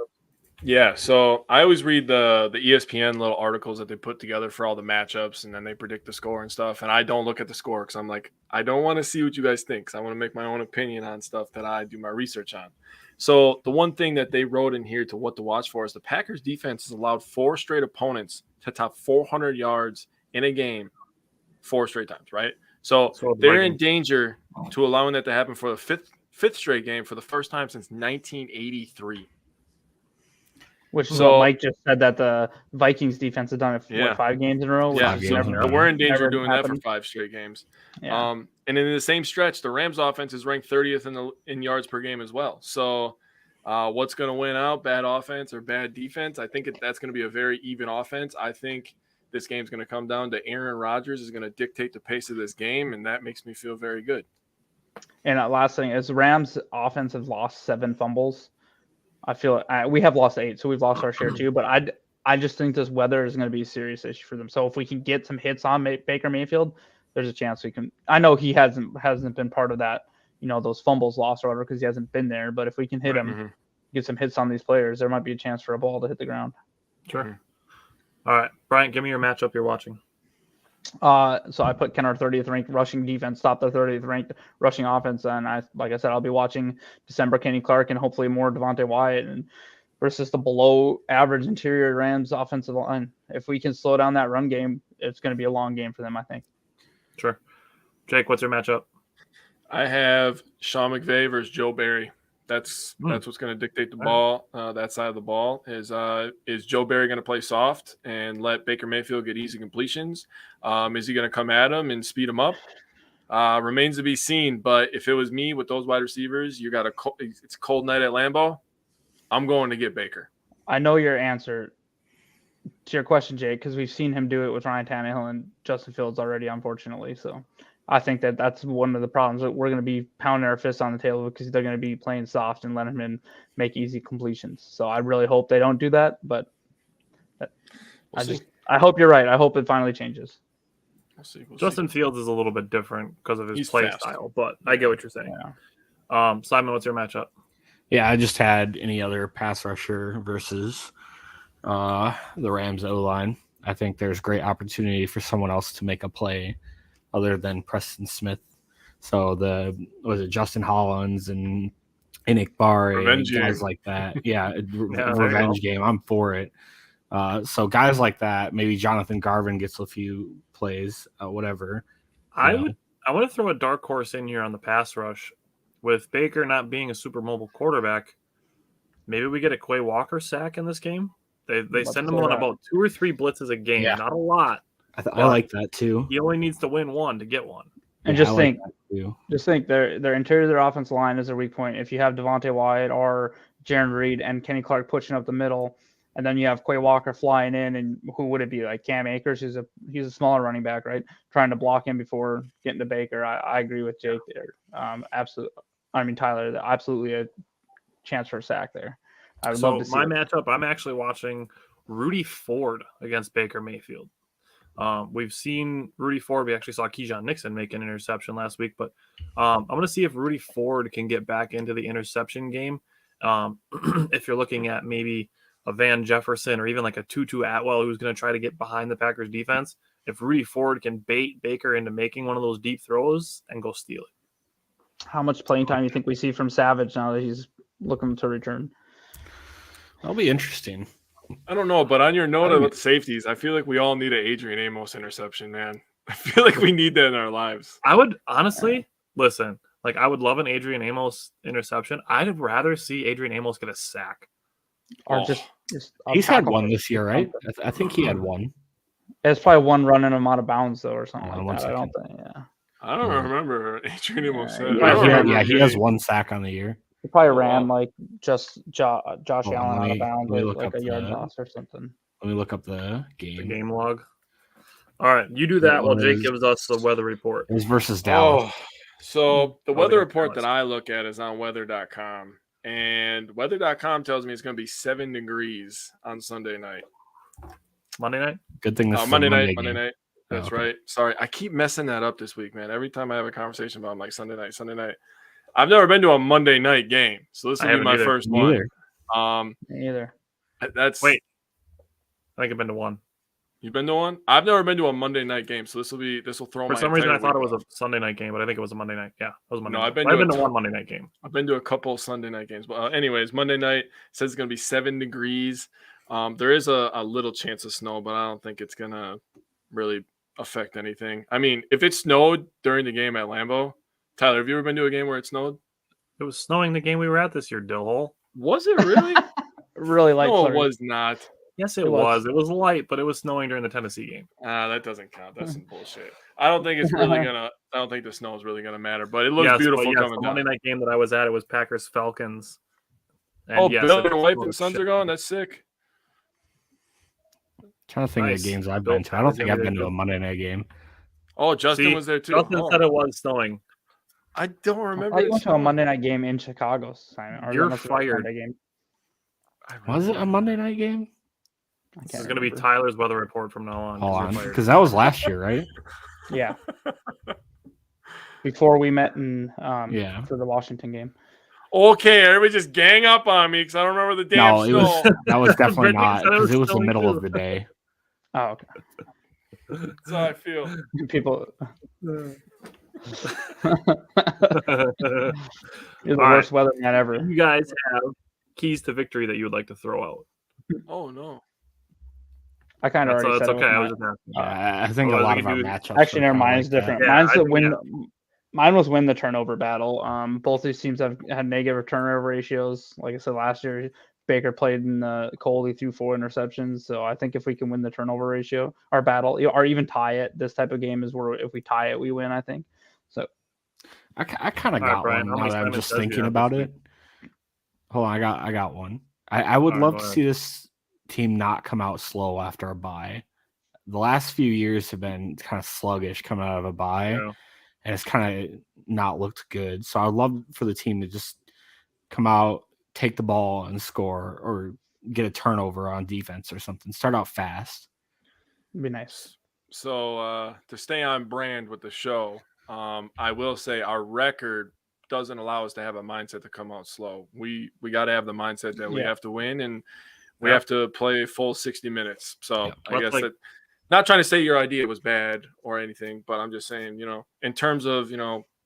Yeah, so I always read the ESPN little articles that they put together for all the matchups, and then they predict the score and stuff. And I don't look at the score because I'm like, I don't want to see what you guys think, because I want to make my own opinion on stuff that I do my research on. So the one thing that they wrote in here to what to watch for is the Packers defense has allowed 4 straight opponents to top 400 yards in a game 4 straight times, right? So they're in danger to allowing that to happen for the fifth straight game for the first time since 1983. Which is what Mike just said, that the Vikings defense has done it 5 games in a row. Yeah, so we're in danger of doing that for 5 straight games. Yeah. And in the same stretch, the Rams offense is ranked 30th in yards per game as well. So What's going to win out, bad offense or bad defense? I think that's going to be a very even offense. I think this game's going to come down to Aaron Rodgers is going to dictate the pace of this game, and that makes me feel very good. And last thing is Rams offense have lost 7 fumbles. I feel we have lost 8, so we've lost our share too. But I just think this weather is going to be a serious issue for them. So if we can get some hits on Baker Mayfield, there's a chance we can. I know he hasn't been part of that, those fumbles lost or whatever because he hasn't been there. But if we can hit him, get some hits on these players, there might be a chance for a ball to hit the ground. Sure. All right, Brian, give me your matchup you're watching. So I put Kenner 30th ranked rushing defense, stop the 30th ranked rushing offense, and like I said, I'll be watching December Kenny Clark and hopefully more Devontae Wyatt and versus the below average interior Rams offensive line. If we can slow down that run game, it's going to be a long game for them, I think. Sure. Jake, what's your matchup? I have Sean McVay versus Joe Barry. That's what's going to dictate the ball. That side of the ball is Joe Barry going to play soft and let Baker Mayfield get easy completions? Is he going to come at him and speed him up? Remains to be seen. But if it was me with those wide receivers, it's a cold night at Lambeau. I'm going to get Baker. I know your answer to your question, Jake, because we've seen him do it with Ryan Tannehill and Justin Fields already, unfortunately. So I think that's one of the problems that we're going to be pounding our fists on the table because they're going to be playing soft and letting him make easy completions. So I really hope they don't do that, but I hope you're right. I hope it finally changes. Justin Fields is a little bit different because of his play style, but I get what you're saying. Yeah. Simon, what's your matchup? Yeah, I just had any other pass rusher versus the Rams O-line. I think there's great opportunity for someone else to make a play other than Preston Smith. So Justin Hollins and Enoch Barr, guys like that. Yeah, revenge game. I'm for it. So guys like that, maybe Jonathan Garvin gets a few plays, whatever. I want to throw a dark horse in here on the pass rush. With Baker not being a super mobile quarterback, maybe we get a Quay Walker sack in this game. They send him on about 2 or 3 blitzes a game, not a lot. I like that too. He only needs to win 1 to get 1. And just think their interior of their offensive line is their weak point. If you have Devontae Wyatt or Jaron Reed and Kenny Clark pushing up the middle, and then you have Quay Walker flying in, and who would it be? Like Cam Akers, he's a smaller running back, right? Trying to block him before getting to Baker. I agree with Jake there. Tyler, absolutely a chance for a sack there. I would love to see matchup. I'm actually watching Rudy Ford against Baker Mayfield. We've seen Rudy Ford. We actually saw Keyshawn Nixon make an interception last week, but I'm going to see if Rudy Ford can get back into the interception game. If you're looking at maybe a Van Jefferson or even like a Tutu Atwell who's going to try to get behind the Packers defense, if Rudy Ford can bait Baker into making one of those deep throws and go steal it. How much playing time you think we see from Savage now that he's looking to return? That'll be interesting. I don't know, but on your note about the safeties, I feel like we all need an Adrian Amos interception, man. I feel like we need that in our lives. I would honestly listen. Like I would love an Adrian Amos interception. I'd rather see Adrian Amos get a sack. Or just he's had one this year, right? I think he had one. It's probably one running him out of bounds though, or something like that. I don't think. Yeah. I don't remember Adrian Amos. He has one sack on the year. He probably ran like just Josh Allen out of bounds, like a yard loss or something. Let me look up the game. The game log. All right, you do that while Jake gives us the weather report. It was versus Dallas. So the weather report that I look at is on weather.com. And weather.com tells me it's going to be 7 degrees on Sunday night. Monday night? Good thing this is Monday night. That's right. Sorry, I keep messing that up this week, man. Every time I have a conversation about, I'm like, Sunday night. I've never been to a Monday night game, so this will be my first one. Me either. Wait. I think I've been to one. You've been to one? I've never been to a Monday night game, so this will throw my. For some reason, I thought it was a Sunday night game, but I think it was a Monday night. Yeah, it was a Monday. No, I've been to one Monday night game. I've been to a couple Sunday night games, but anyways, Monday night says it's going to be 7 degrees. There is a little chance of snow, but I don't think it's going to really affect anything. I mean, if it snowed during the game at Lambeau, Tyler, have you ever been to a game where it snowed? It was snowing the game we were at this year, Dillhole. Was it really? Really light. No, it was not. Yes, it was. It was light, but it was snowing during the Tennessee game. That doesn't count. That's some bullshit. I don't think it's really gonna. I don't think the snow is really gonna matter. But it looks beautiful coming down. The Monday night game that I was at, it was Packers Falcons. And yes, Bill, it your is wife full and of sons shit. are going. That's sick. Trying to think Nice. of the games I've Bill been to. I don't think Cosby I've been did to a good. Monday night game. Oh, Justin See, was there too. Justin Oh, said it was snowing. I don't I remember. thought you it went to a snowing. Monday night game in Chicago, Simon. Or that You're must have been a fired. Sunday game. I really Was it don't a remember. Monday night game? I This can't is going to be remember. Tyler's weather report from now on. Hold you're on, fired. because that was last year, right? Yeah. Before we met in Yeah. for the Washington game. Okay, everybody just gang up on me because I don't remember the damn No, it snow. was that was definitely Brittany not said it because was it was the snowing middle too. of the day. Oh, okay. That's how I feel. People, All you're the All worst weatherman ever. you guys have keys to victory that you would like to throw out. Oh no. I kind of That's already it's said okay. I it. was just asking. Yeah, I think a Otherwise, lot we of our can do- matchups. Actually, are never kinda mind. like It's that. different. Yeah, Mine's I the think, win. Mine was win the turnover battle. Both these teams have had negative turnover ratios. Like I said last year, Baker played in the Cole. He threw 4 interceptions. So I think if we can win the turnover ratio, our battle, or even tie it, this type of game is where if we tie it, we win. I think. So I kind of All right, got Brian, one how now many that I'm Simon just says you thinking have this about week? it. Hold on, I got one. I would All right, love go to ahead. see this team not come out slow after a bye. The last few years have been kind of sluggish coming out of a bye, Yeah. and it's kind of not looked good. So I'd love for the team to just come out, take the ball, and score, or get a turnover on defense or something. Start out fast. it'd be nice. So to stay on brand with the show, I will say our record doesn't allow us to have a mindset to come out slow. We got to have the mindset that we Yeah. have to win and we Yeah. have to play full 60 minutes. So Yep. I Well, guess like- that not trying to say your idea was bad or anything, but I'm just saying, in terms of,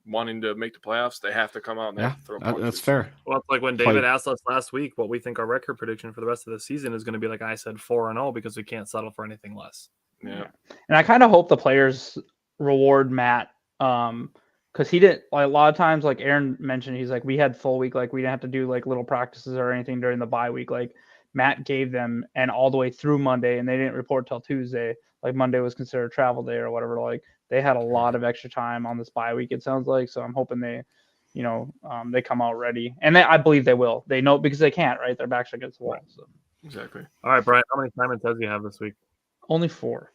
wanting to make the playoffs, they have to come out and they Yeah, have to throw that's punches. fair. Well, it's like when Play- David asked us last week what we think our record prediction for the rest of the season is going to be. Like I said, 4-0 because we can't settle for anything less. Yeah. And I kind of hope the players reward Matt because he didn't, like, a lot of times, like Aaron mentioned, he's like, we had full week, like we didn't have to do like little practices or anything during the bye week. Like Matt gave them and all the way through Monday, and they didn't report till Tuesday. Like Monday was considered a travel day or whatever. Like they had a lot of extra time on this bye week, it sounds like. So I'm hoping they they come out ready, and I believe they will. They know because they can't, right? Their backs against the wall. So Exactly. All right, Brian, how many Simon says you have this week? only 4.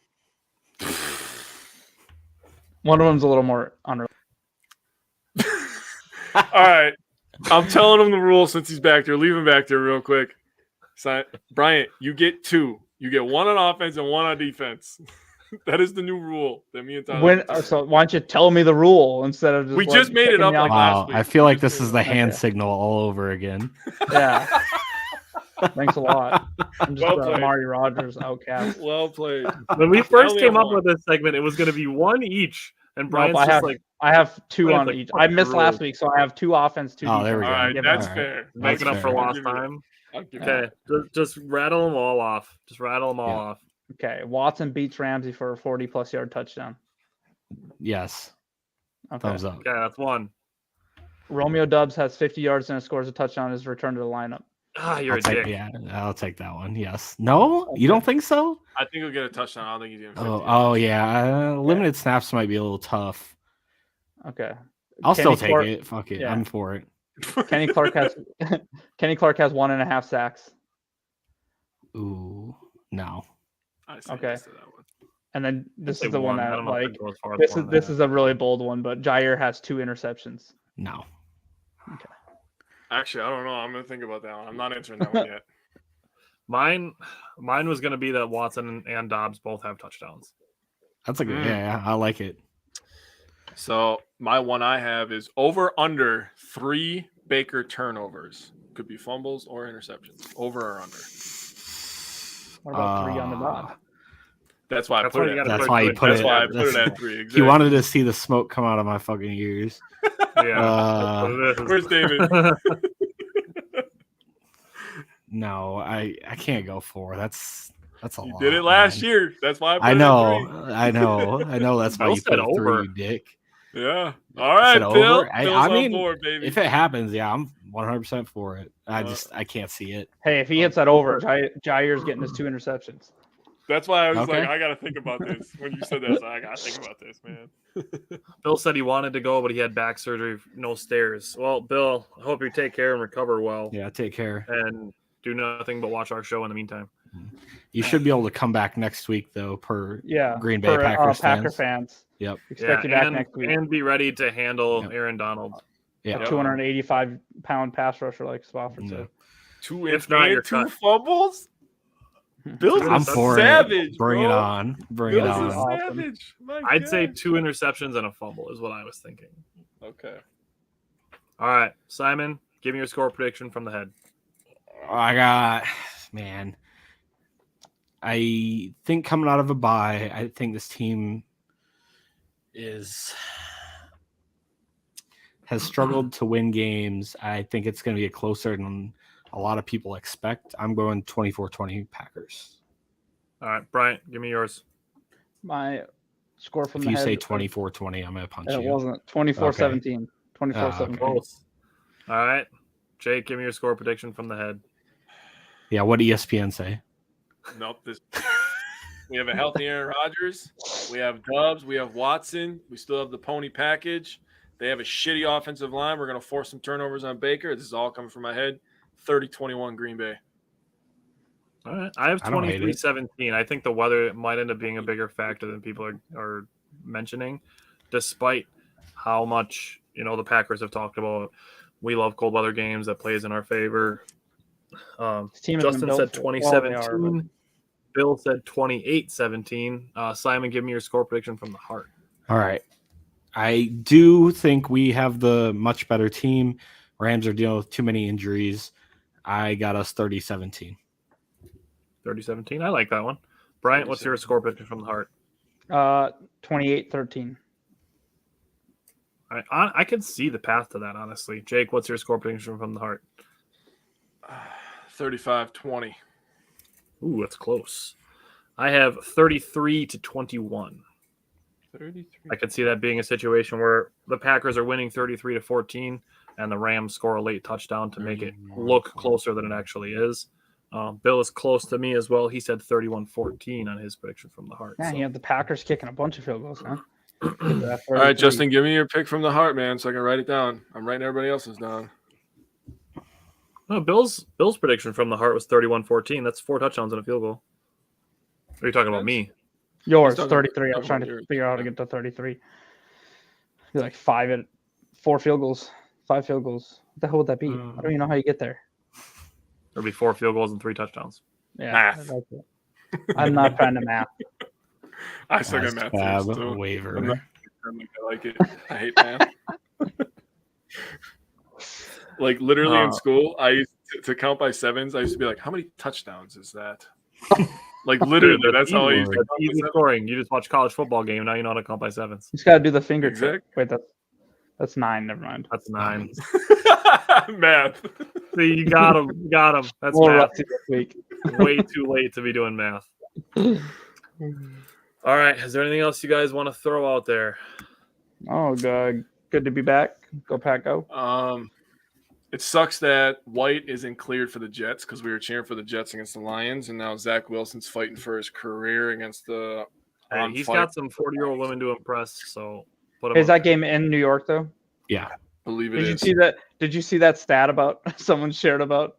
One of them's a little more unrelated. All right. I'm telling him the rule since he's back there. Leave him back there real quick. Bryant, you get 2. You get 1 on offense and 1 on defense. That is the new rule that me and Tyler. So why don't you tell me the rule instead of just We just made it kicking up me out? like Wow, last week. I feel We like just this made is it the up. hand Okay. signal all over again. Yeah. Thanks a lot. I'm just Well played. Amari Rogers outcast. Well played. When we first only came have up one. with this segment, it was going to be 1 each, and Nope, Brian's I just have like I have 2 Brian's on like, each. fuck I the missed last rules. week, so I have 2 offense, 2 Oh, defense. there we All go. right, Give that's up. fair. making That's up for fair. I'll lost give you that. time. I'll give you Okay, just rattle them all off. Just rattle them all Yeah. off. Okay, Watson beats Ramsey for a 40-plus yard touchdown. Yes, Okay. thumbs up. Okay, that's 1. Romeo Dubs has 50 yards and scores a touchdown on his return to the lineup. Ah, you're a dick. I'll take that one. Yes. No, you don't think so? I think he'll get a touchdown. I don't think he's getting 50 Oh yards. yeah. Limited snaps might be a little tough. Okay. I'll Kenny still take Clark- it. Fuck it. yeah. I'm for it. Kenny Clark has 1.5 sacks. Ooh, no. I say Okay. yes to that one. And then this Say is the one 1. I that, don't know if like, I'd go as far as this 1 is a really bold one, but Jair has 2 interceptions. No. Actually, I don't know. I'm gonna think about that one. I'm not answering that one yet. Mine was going to be that Watson and Dobbs both have touchdowns. That's a good. Yeah, I like it. So my one I have is over under 3 Baker turnovers. Could be fumbles or interceptions. Over or under. What about 3 on the dot? That's why I That's put why it. you At, gotta That's put why it you good. put that's it. why I put that's- it at 3. Exactly. He wanted to see the smoke come out of my fucking ears. Yeah. that's what it is. Where's David? No, I can't go 4. That's a You lot. did it last man. year. That's why I put I it know, at I know. That's why Bill you said put it 3, over. you dick. 3. Yeah. All right, said Bill. over? Bill's I on mean, board, baby. If it happens, yeah, I'm 100% for it. I can't see it. Hey, if he hits that over, Jair's getting his 2 interceptions. That's why I was Okay. like, I got to think about this. When you said that, I was like, I got to think about this, man. Bill said he wanted to go, but he had back surgery, no stairs. Well, Bill, I hope you take care and recover well. Yeah, take care. And do nothing but watch our show in the meantime. You should be able to come back next week, though, per Green Bay for, Packers Packer fans. fans. Yep. Expect you back next week. And be ready to handle Aaron Donald. Yeah. A 285-pound pass rusher like Spofford said. If not, you're two cut. fumbles. Bill's I'm a for savage. it. Bring it bro. on. Bring it Bill's on. a Awesome. savage. My I'd say God. 2 interceptions and a fumble is what I was thinking. Okay. All right, Simon, give me your score prediction from the head. I think coming out of a bye, I think this team has struggled to win games. I think it's going to be closer than a lot of people expect. I'm going 24-20 Packers. All right, Bryant, give me yours. My score from If the you head. say 24-20, I'm going to punch It you. wasn't 24-17. 24-17. Okay. Close. All right, Jake, give me your score prediction from the head. Yeah, what did ESPN say? Nope. We have a healthy Aaron Rodgers. We have Dubs. We have Watson. We still have the pony package. They have a shitty offensive line. We're going to force some turnovers on Baker. This is all coming from my head. 30-21 Green Bay. All right, I have I don't hate it. 23-17. I think the weather might end up being a bigger factor than people are mentioning, despite how much the Packers have talked about. We love cold weather games. That plays in our favor. Justin said 2017. Bill said 28-17. Simon, give me your score prediction from the heart. All right. I do think we have the much better team. Rams are dealing with too many injuries. I got us 30-17. 30-17. I like that one. Bryant, what's your score prediction from the heart? 28-13. I can see the path to that, honestly. Jake, what's your score prediction from the heart? 35-20. Ooh, that's close. I have 33-21. 33. I could see that being a situation where the Packers are winning 33-14 and the Rams score a late touchdown to make it look closer than it actually is. Bill is close to me as well. He said 31-14 on his prediction from the heart. Yeah, So. you have the Packers kicking a bunch of field goals, huh? All right, Justin, give me your pick from the heart, man, so I can write it down. I'm writing everybody else's down. No, Bill's prediction from the heart was 31-14. That's 4 touchdowns and a field goal. Are you talking about me? Yours, He's talking 33. I was about trying to yours. figure out how to get to 33. You're like 4 field goals. 5 field goals. What the hell would that be? I don't even know how you get there. There'll be 4 field goals and 3 touchdowns. Yeah, Math. I like it. I'm not trying to math. I suck at math. Tab too, so waiver. I'm not- I like it. I hate math. Like literally in school, I used to count by sevens. I used to be like, "How many touchdowns is that?" Like literally, that's how I used to That's count by easy sevens. scoring. You just watch college football game. Now you know how to count by sevens. You just got to do the finger Exact- trick. Wait, that's 9. Never mind. That's 9. Math. See, you got him. Got him. That's More math. rusty this week. Way too late to be doing math. All right. Is there anything else you guys want to throw out there? Oh, good to be back. Go Pack, go. It sucks that White isn't cleared for the Jets because we were cheering for the Jets against the Lions, and now Zach Wilson's fighting for his career against the. Hey, he's got some 40-year-old women to impress, so put him Is up that game in New York though? Yeah. Believe it Did you is. see that? Did you see that stat about someone shared about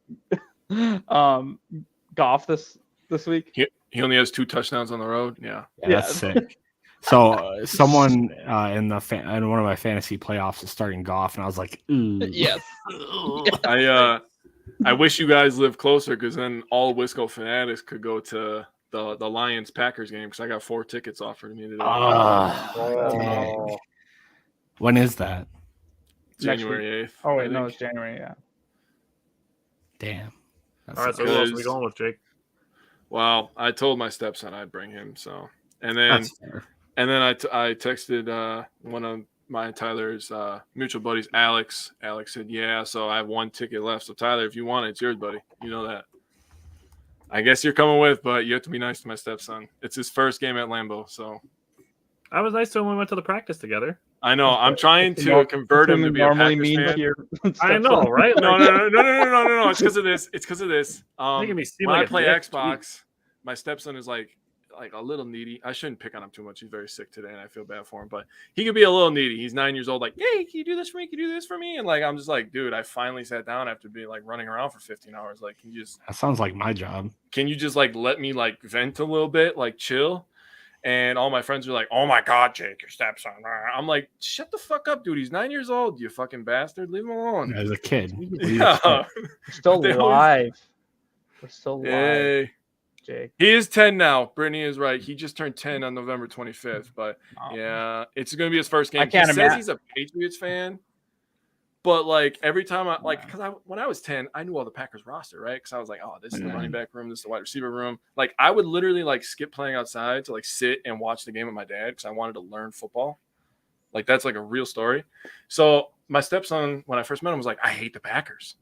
Goff this week? He only has 2 touchdowns on the road. Yeah. That's sick. So someone in one of my fantasy playoffs is starting Goff, and I was like, ooh. Yes. I wish you guys lived closer because then all Wisco fanatics could go to the Lions Packers game because I got 4 tickets offered to me today. Dang. When is that? January 8th. Oh I wait, no, think. it's January. Yeah. Damn. That's All right, so sick. who else are we going with, Jake? Well, I told my stepson I'd bring him. So, and then That's fair. I texted one of my Tyler's mutual buddies, Alex. Alex said, "Yeah." So I have 1 ticket left. So Tyler, if you want it, it's yours, buddy. You know that. I guess you're coming with, but you have to be nice to my stepson. It's his first game at Lambeau, so I was nice to him when we went to the practice together. I know. I'm trying to convert him to be a normally Packers mean fan. to your I know, right? No. It's because of this. It's because of this. Making me seem When like I play a dick. Xbox, my stepson is like like a little needy. I shouldn't pick on him too much. He's very sick today, and I feel bad for him. But he could be a little needy. He's 9 years old. Like, hey, can you do this for me? Can you do this for me? And like, I'm just like, dude, I finally sat down after being like running around for 15 hours. Like, That sounds like my job. Can you just like let me like vent a little bit, like chill? And all my friends are like, oh my God, Jake, your stepson. I'm like, shut the fuck up, dude. He's 9 years old, you fucking bastard. Leave him alone. As a kid. Yeah. We're still They live. We're still live, Hey. Jake. He is 10 now. Brittany is right. He just turned 10 on November 25th. But Oh. yeah, it's going to be his first game. I can't He says imagine. he's a Patriots fan. But like every time when I was 10, I knew all the Packers roster, right? Because I was like, oh, this is the running back room, this is the wide receiver room. Like I would literally like skip playing outside to like sit and watch the game with my dad because I wanted to learn football. Like that's like a real story. So my stepson, when I first met him, was like, I hate the Packers.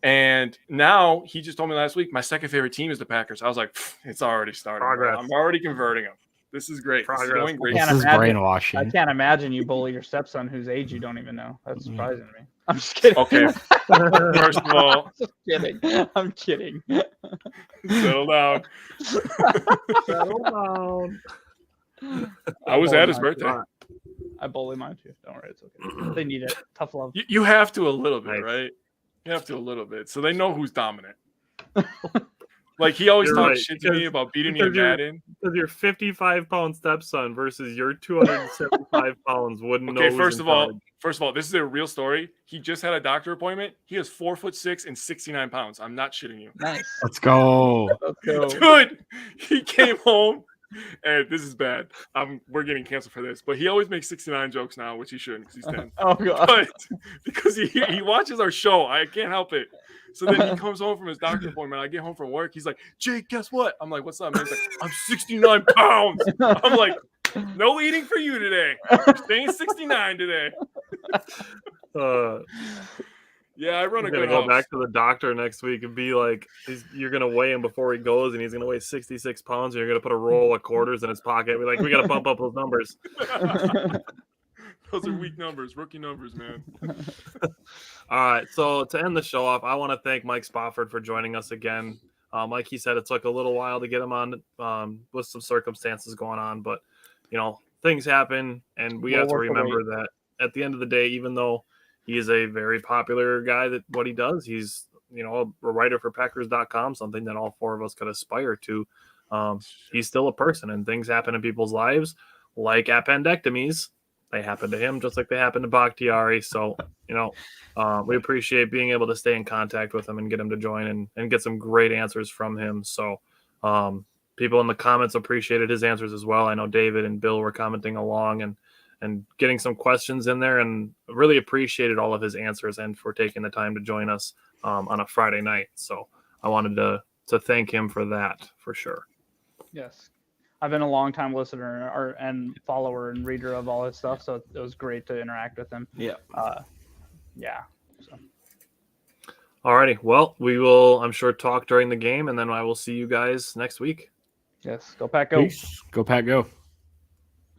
And now he just told me last week, my second favorite team is the Packers. I was like, it's already starting. Bro. I'm already converting him. This is great. This is going great. This is brainwashing. I can't imagine you bully your stepson whose age you don't even know. That's surprising to me. I'm just kidding. Okay. First of all, just kidding. I'm kidding. Settle down. Settle down. I was at his birthday. I bully mine too. Don't worry, it's okay. They need it. Tough love. You have to a little bit, right? You have to a little bit, so they know who's dominant. Like he always talks shit to me about beating me in Madden. Because your 55-pound stepson versus your 275 pounds wouldn't know. Okay, first of all, this is a real story. He just had a doctor appointment. He is 4'6" and 69 pounds. I'm not shitting you. Nice. Let's go. Let's go. Dude, he came home, and this is bad. We're getting canceled for this, but he always makes 69 jokes now, which he shouldn't because he's 10. Oh god. But because he watches our show, I can't help it. So then he comes home from his doctor appointment. I get home from work. He's like, Jake, guess what? I'm like, what's up, man? He's like, I'm 69 pounds. I'm like, no eating for you today. You're staying 69 today. Yeah, I run a good go house. back to the doctor next week and be like, you're gonna weigh him before he goes, and he's gonna weigh 66 pounds, and you're gonna put a roll of quarters in his pocket. Be like, we gotta bump up those numbers. Those are weak numbers, rookie numbers, man. All right, so to end the show off, I want to thank Mike Spofford for joining us again. Like he said, it took a little while to get him on with some circumstances going on, but things happen, and we have to remember that at the end of the day, even though he is a very popular guy, that what he does, he's a writer for Packers.com, something that all four of us could aspire to. He's still a person, and things happen in people's lives, like appendectomies. They happen to him just like they happened to Bakhtiari. So, we appreciate being able to stay in contact with him and get him to join and get some great answers from him. So, people in the comments appreciated his answers as well. I know David and Bill were commenting along and getting some questions in there, and really appreciated all of his answers and for taking the time to join us on a Friday night. So I wanted to thank him for that, for sure. Yes. I've been a long time listener and follower and reader of all his stuff, so it was great to interact with him. Yeah. Yeah. So. Alrighty. Well, we will, I'm sure, talk during the game, and then I will see you guys next week. Yes. Go Pack, go. Peace. Go Pack, go.